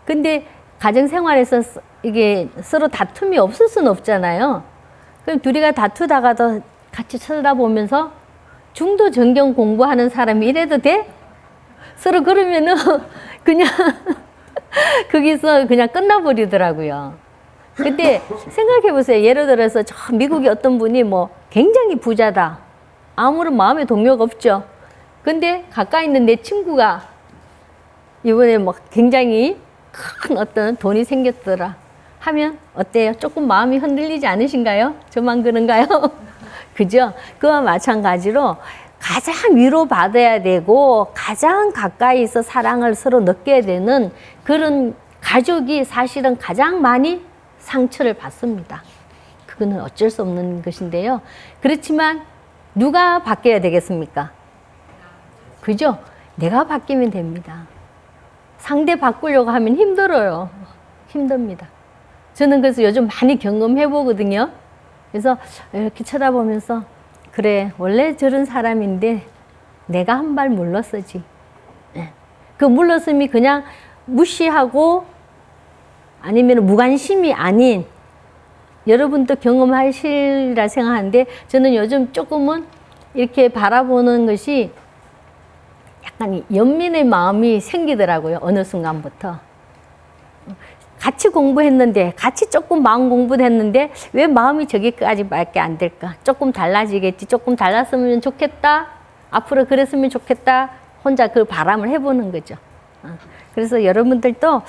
근데 가정생활에서 이게 서로 다툼이 없을 수는 없잖아요. 그럼 둘이가 다투다가도 같이 쳐다보면서 중도 전경 공부하는 사람이 이래도 돼? 서로 그러면은 그냥 거기서 그냥 끝나버리더라고요. 근데 생각해 보세요. 예를 들어서 저 미국의 어떤 분이 뭐 굉장히 부자다. 아무런 마음의 동요가 없죠. 근데 가까이 있는 내 친구가 이번에 뭐 굉장히 큰 어떤 돈이 생겼더라 하면 어때요? 조금 마음이 흔들리지 않으신가요? 저만 그런가요? 그죠? 그와 마찬가지로 가장 위로받아야 되고 가장 가까이서 사랑을 서로 느껴야 되는 그런 가족이 사실은 가장 많이 상처를 받습니다. 그거는 어쩔 수 없는 것인데요. 그렇지만 누가 바뀌어야 되겠습니까? 그죠? 내가 바뀌면 됩니다. 상대 바꾸려고 하면 힘들어요. 힘듭니다. 저는 그래서 요즘 많이 경험해 보거든요. 그래서 이렇게 쳐다보면서 그래 원래 저런 사람인데 내가 한 발 물러서지. 그 물러섬이 그냥 무시하고 아니면 무관심이 아닌 여러분도 경험하시리라 생각하는데 저는 요즘 조금은 이렇게 바라보는 것이 약간 연민의 마음이 생기더라고요. 어느 순간부터. 같이 공부했는데 같이 조금 마음 공부도 했는데 왜 마음이 저기까지밖에 안 될까? 조금 달라지겠지. 조금 달랐으면 좋겠다. 앞으로 그랬으면 좋겠다. 혼자 그 바람을 해보는 거죠. 그래서 여러분들도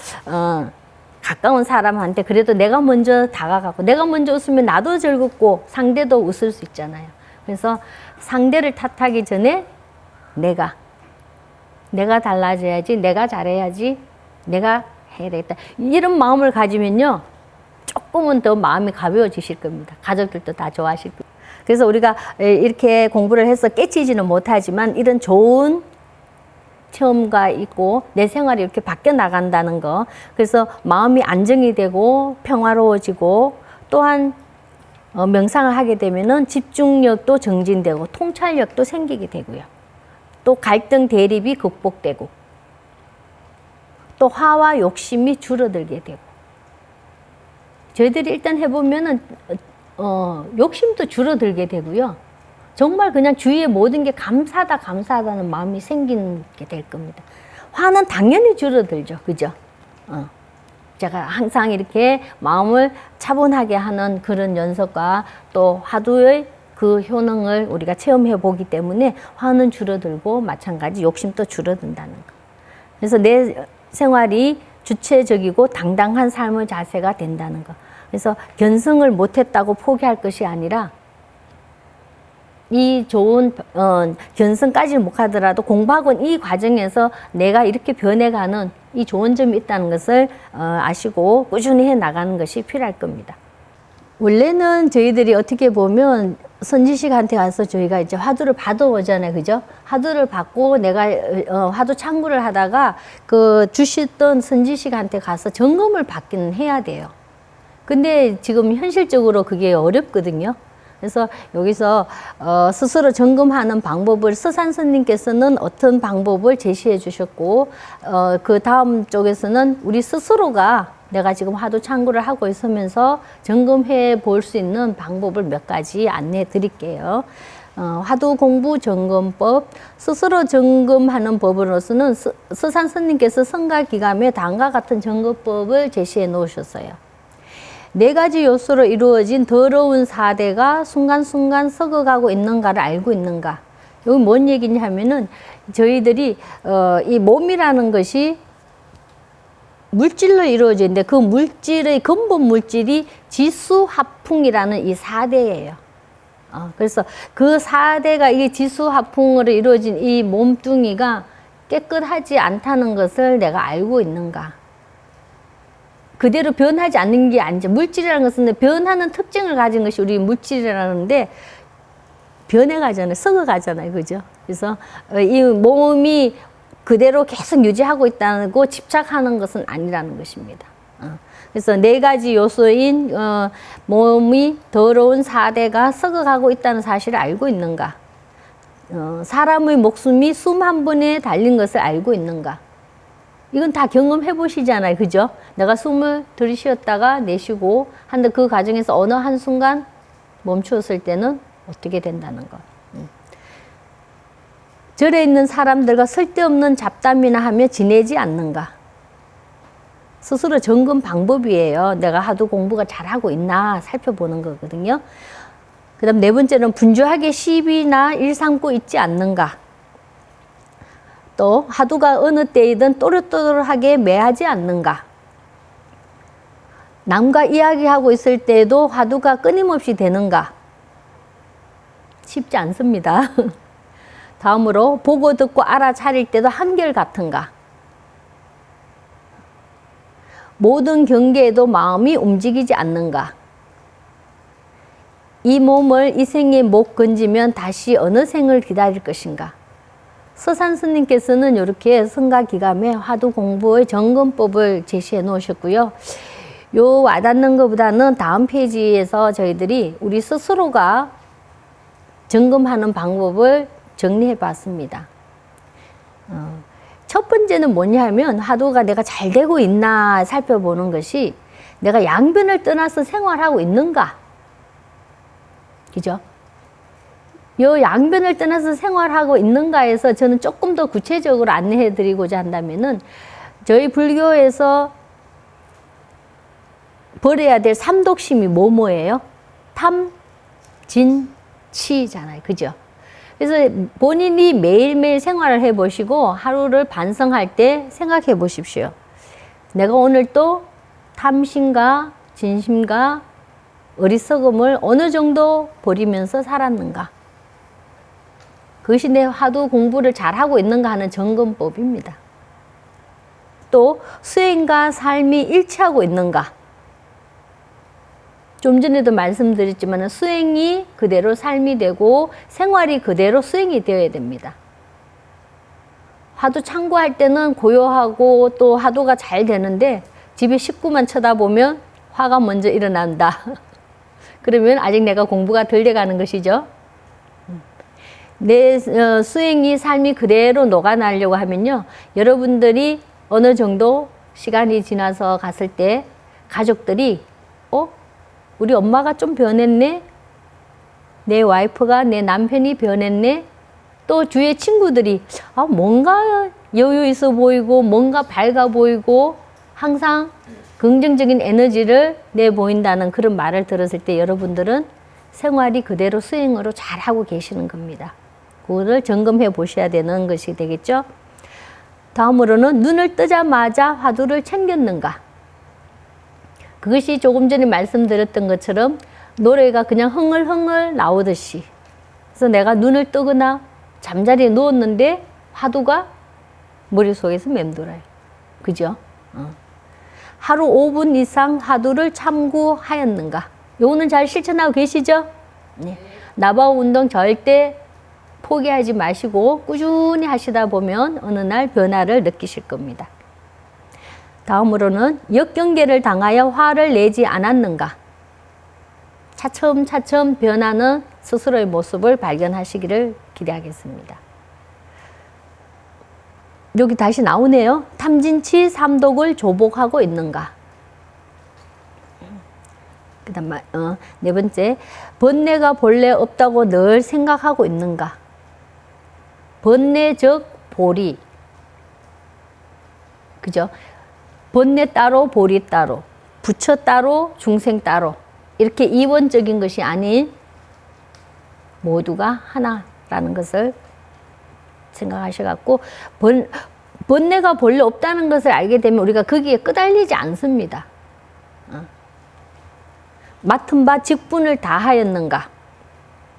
가까운 사람한테 그래도 내가 먼저 다가가고 내가 먼저 웃으면 나도 즐겁고 상대도 웃을 수 있잖아요. 그래서 상대를 탓하기 전에 내가 달라져야지, 내가 잘해야지, 내가 해야 되겠다. 이런 마음을 가지면요, 조금은 더 마음이 가벼워지실 겁니다. 가족들도 다 좋아하실 겁니다. 그래서 우리가 이렇게 공부를 해서 깨치지는 못하지만 이런 좋은 체험가 있고 내 생활이 이렇게 바뀌어 나간다는 거. 그래서 마음이 안정이 되고 평화로워지고 또한 명상을 하게 되면은 집중력도 정진되고 통찰력도 생기게 되고요. 또 갈등 대립이 극복되고 또 화와 욕심이 줄어들게 되고 저희들이 일단 해보면은 욕심도 줄어들게 되고요. 정말 그냥 주위의 모든 게 감사하다는 마음이 생기게 될 겁니다. 화는 당연히 줄어들죠. 그죠? 제가 항상 이렇게 마음을 차분하게 하는 그런 연습과 또 화두의 그 효능을 우리가 체험해 보기 때문에 화는 줄어들고 마찬가지 욕심도 줄어든다는 거. 그래서 내 생활이 주체적이고 당당한 삶의 자세가 된다는 거. 그래서 견성을 못했다고 포기할 것이 아니라 이 좋은 견성까지 못 가더라도 공부학원 이 과정에서 내가 이렇게 변해가는 이 좋은 점이 있다는 것을 아시고 꾸준히 해 나가는 것이 필요할 겁니다. 원래는 저희들이 어떻게 보면 선지식한테 가서 저희가 이제 화두를 받아오잖아요. 그죠? 화두를 받고 내가 화두 창구를 하다가 그 주시던 선지식한테 가서 점검을 받기는 해야 돼요. 근데 지금 현실적으로 그게 어렵거든요. 그래서 여기서 스스로 점검하는 방법을 서산 스님께서는 어떤 방법을 제시해 주셨고 그 다음 쪽에서는 우리 스스로가 내가 지금 화두 창구를 하고 있으면서 점검해 볼 수 있는 방법을 몇 가지 안내해 드릴게요. 화두 공부 점검법, 스스로 점검하는 법으로서는 서산 스님께서 성가기감에 다음과 같은 점검법을 제시해 놓으셨어요. 4가지 요소로 이루어진 더러운 사대가 순간순간 썩어가고 있는가를 알고 있는가. 여기 뭔 얘기냐 하면은 저희들이 이 몸이라는 것이 물질로 이루어져 있는데 그 물질의 근본 물질이 지수화풍이라는 이 4대예요. 그래서 그 4대가 이 지수화풍으로 이루어진 이 몸뚱이가 깨끗하지 않다는 것을 내가 알고 있는가. 그대로 변하지 않는 게 아니죠. 물질이라는 것은 변하는 특징을 가진 것이 우리 물질이라는데 변해가잖아요. 썩어가잖아요. 그죠? 그래서 이 몸이 그대로 계속 유지하고 있다고 집착하는 것은 아니라는 것입니다. 그래서 4가지 요소인 몸이 더러운 4대가 썩어가고 있다는 사실을 알고 있는가? 사람의 목숨이 숨 한 번에 달린 것을 알고 있는가? 이건 다 경험해 보시잖아요. 그죠? 내가 숨을 들이쉬었다가 내쉬고 한데 그 과정에서 어느 한순간 멈추었을 때는 어떻게 된다는 것. 절에 있는 사람들과 쓸데없는 잡담이나 하며 지내지 않는가. 스스로 점검 방법이에요. 내가 하도 공부가 잘하고 있나 살펴보는 거거든요. 그 다음 4번째는 분주하게 시비나 일 삼고 있지 않는가. 또 화두가 어느 때이든 또렷또렷하게 매하지 않는가. 남과 이야기하고 있을 때에도 화두가 끊임없이 되는가. 쉽지 않습니다. 다음으로 보고 듣고 알아차릴 때도 한결같은가. 모든 경계에도 마음이 움직이지 않는가. 이 몸을 이 생에 못 건지면 다시 어느 생을 기다릴 것인가. 서산 스님께서는 이렇게 성가기감의 화두 공부의 점검법을 제시해 놓으셨고요. 요 와닿는 것보다는 다음 페이지에서 저희들이 우리 스스로가 점검하는 방법을 정리해 봤습니다. 첫 번째는 뭐냐 하면 화두가 내가 잘 되고 있나 살펴보는 것이 내가 양변을 떠나서 생활하고 있는가. 그죠? 요 양변을 떠나서 생활하고 있는가에서 저는 조금 더 구체적으로 안내해 드리고자 한다면은 저희 불교에서 버려야 될 삼독심이 뭐예요? 탐, 진, 치잖아요. 그죠? 그래서 본인이 매일매일 생활을 해보시고 하루를 반성할 때 생각해 보십시오. 내가 오늘 또 탐심과 진심과 어리석음을 어느 정도 버리면서 살았는가. 그것이 내 화두 공부를 잘하고 있는가 하는 점검법입니다. 또 수행과 삶이 일치하고 있는가. 좀 전에도 말씀드렸지만 수행이 그대로 삶이 되고 생활이 그대로 수행이 되어야 됩니다. 화두 참고할 때는 고요하고 또 화두가 잘 되는데 집에 식구만 쳐다보면 화가 먼저 일어난다. 그러면 아직 내가 공부가 덜 돼가는 것이죠. 내 수행이 삶이 그대로 녹아나려고 하면요. 여러분들이 어느 정도 시간이 지나서 갔을 때 가족들이 우리 엄마가 좀 변했네. 내 와이프가 내 남편이 변했네. 또 주위의 친구들이 뭔가 여유 있어 보이고 뭔가 밝아 보이고 항상 긍정적인 에너지를 내보인다는 그런 말을 들었을 때 여러분들은 생활이 그대로 수행으로 잘하고 계시는 겁니다. 그거를 점검해 보셔야 되는 것이 되겠죠. 다음으로는 눈을 뜨자마자 화두를 챙겼는가. 그것이 조금 전에 말씀드렸던 것처럼 노래가 그냥 흥얼흥얼 나오듯이 그래서 내가 눈을 뜨거나 잠자리에 누웠는데 화두가 머릿속에서 맴돌아요. 그죠? 하루 5분 이상 화두를 참고하였는가. 요거는 잘 실천하고 계시죠? 네. 나바오 운동 절대 포기하지 마시고 꾸준히 하시다 보면 어느 날 변화를 느끼실 겁니다. 다음으로는 역경계를 당하여 화를 내지 않았는가. 차츰차츰 변하는 스스로의 모습을 발견하시기를 기대하겠습니다. 여기 다시 나오네요. 탐진치 삼독을 조복하고 있는가. 그 다음 네 번째, 번뇌가 본래 없다고 늘 생각하고 있는가. 번뇌 즉 보리. 그죠? 번뇌 따로 보리 따로 부처 따로 중생 따로 이렇게 이원적인 것이 아닌 모두가 하나라는 것을 생각하셔갖고 번뇌가 본래 없다는 것을 알게 되면 우리가 거기에 끄달리지 않습니다. 맡은 바 직분을 다 하였는가.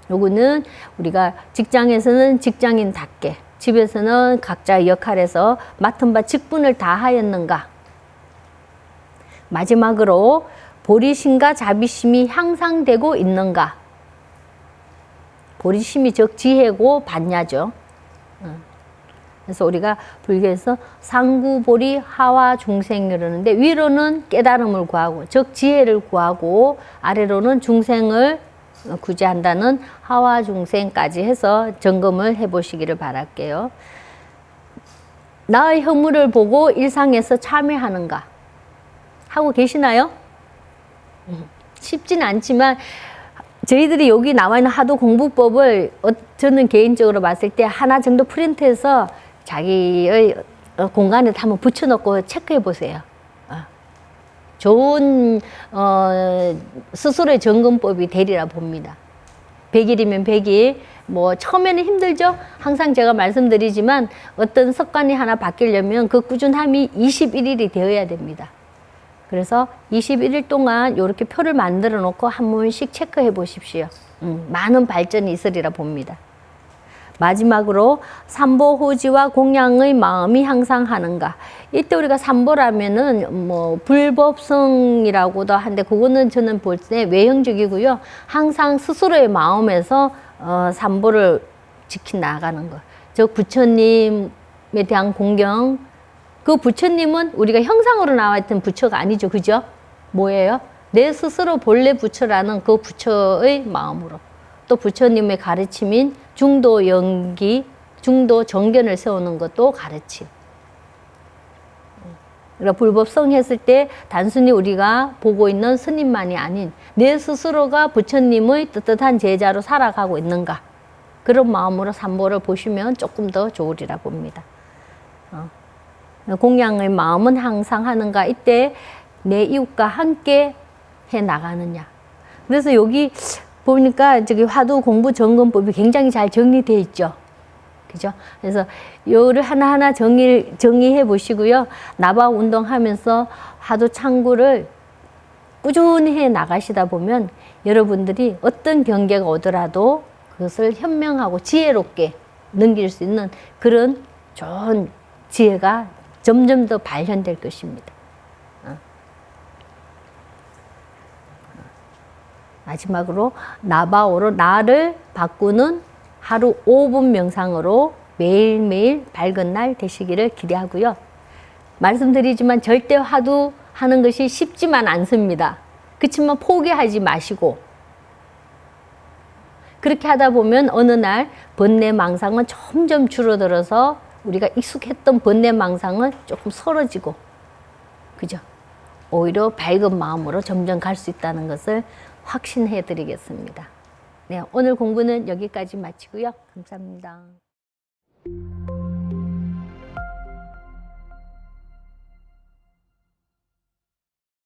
요거는 우리가 직장에서는 직장인답게 집에서는 각자의 역할에서 맡은 바 직분을 다 하였는가. 마지막으로 보리심과 자비심이 향상되고 있는가. 보리심이 즉 지혜고 반야죠. 그래서 우리가 불교에서 상구보리 하와 중생 이러는데 위로는 깨달음을 구하고 즉 지혜를 구하고 아래로는 중생을 구제한다는 하와 중생까지 해서 점검을 해보시기를 바랄게요. 나의 허물을 보고 일상에서 참회하는가. 하고 계시나요? 쉽진 않지만 저희들이 여기 나와 있는 하도 공부법을 저는 개인적으로 봤을 때 하나 정도 프린트해서 자기의 공간에 한번 붙여놓고 체크해 보세요. 좋은 스스로의 점검법이 되리라 봅니다. 100일이면 100일. 뭐 처음에는 힘들죠. 항상 제가 말씀드리지만 어떤 습관이 하나 바뀌려면 그 꾸준함이 21일이 되어야 됩니다. 그래서 21일 동안 이렇게 표를 만들어 놓고 한 번씩 체크해 보십시오. 많은 발전이 있으리라 봅니다. 마지막으로 삼보호지와 공양의 마음이 항상 하는가. 이때 우리가 삼보라면은 뭐 불법성이라고도 하는데 그거는 저는 볼 때 외형적이고요. 항상 스스로의 마음에서 삼보를 지켜 나가는 것. 저 부처님에 대한 공경. 그 부처님은 우리가 형상으로 나와 있던 부처가 아니죠. 그죠? 뭐예요? 내 스스로 본래 부처라는 그 부처의 마음으로. 또 부처님의 가르침인 중도 연기, 중도 정견을 세우는 것도 가르침. 그러니까 불법성 했을 때 단순히 우리가 보고 있는 스님만이 아닌 내 스스로가 부처님의 떳떳한 제자로 살아가고 있는가. 그런 마음으로 삼보를 보시면 조금 더 좋으리라 봅니다. 공양의 마음은 항상 하는가. 이때 내 이웃과 함께 해 나가느냐. 그래서 여기 보니까 저기 화두 공부 점검법이 굉장히 잘 정리되어 있죠. 그죠? 그래서 요를 하나하나 정리해 보시고요. 나바 운동하면서 화두 창구를 꾸준히 해 나가시다 보면 여러분들이 어떤 경계가 오더라도 그것을 현명하고 지혜롭게 넘길 수 있는 그런 좋은 지혜가 점점 더 발현될 것입니다. 마지막으로 나바오로 나를 바꾸는 하루 5분 명상으로 매일매일 밝은 날 되시기를 기대하고요. 말씀드리지만 절대 화두 하는 것이 쉽지만 않습니다. 그렇지만 포기하지 마시고 그렇게 하다 보면 어느 날 번뇌망상은 점점 줄어들어서 우리가 익숙했던 번뇌망상은 조금 사라지고 그죠? 오히려 밝은 마음으로 점점 갈 수 있다는 것을 확신해 드리겠습니다. 네, 오늘 공부는 여기까지 마치고요. 감사합니다.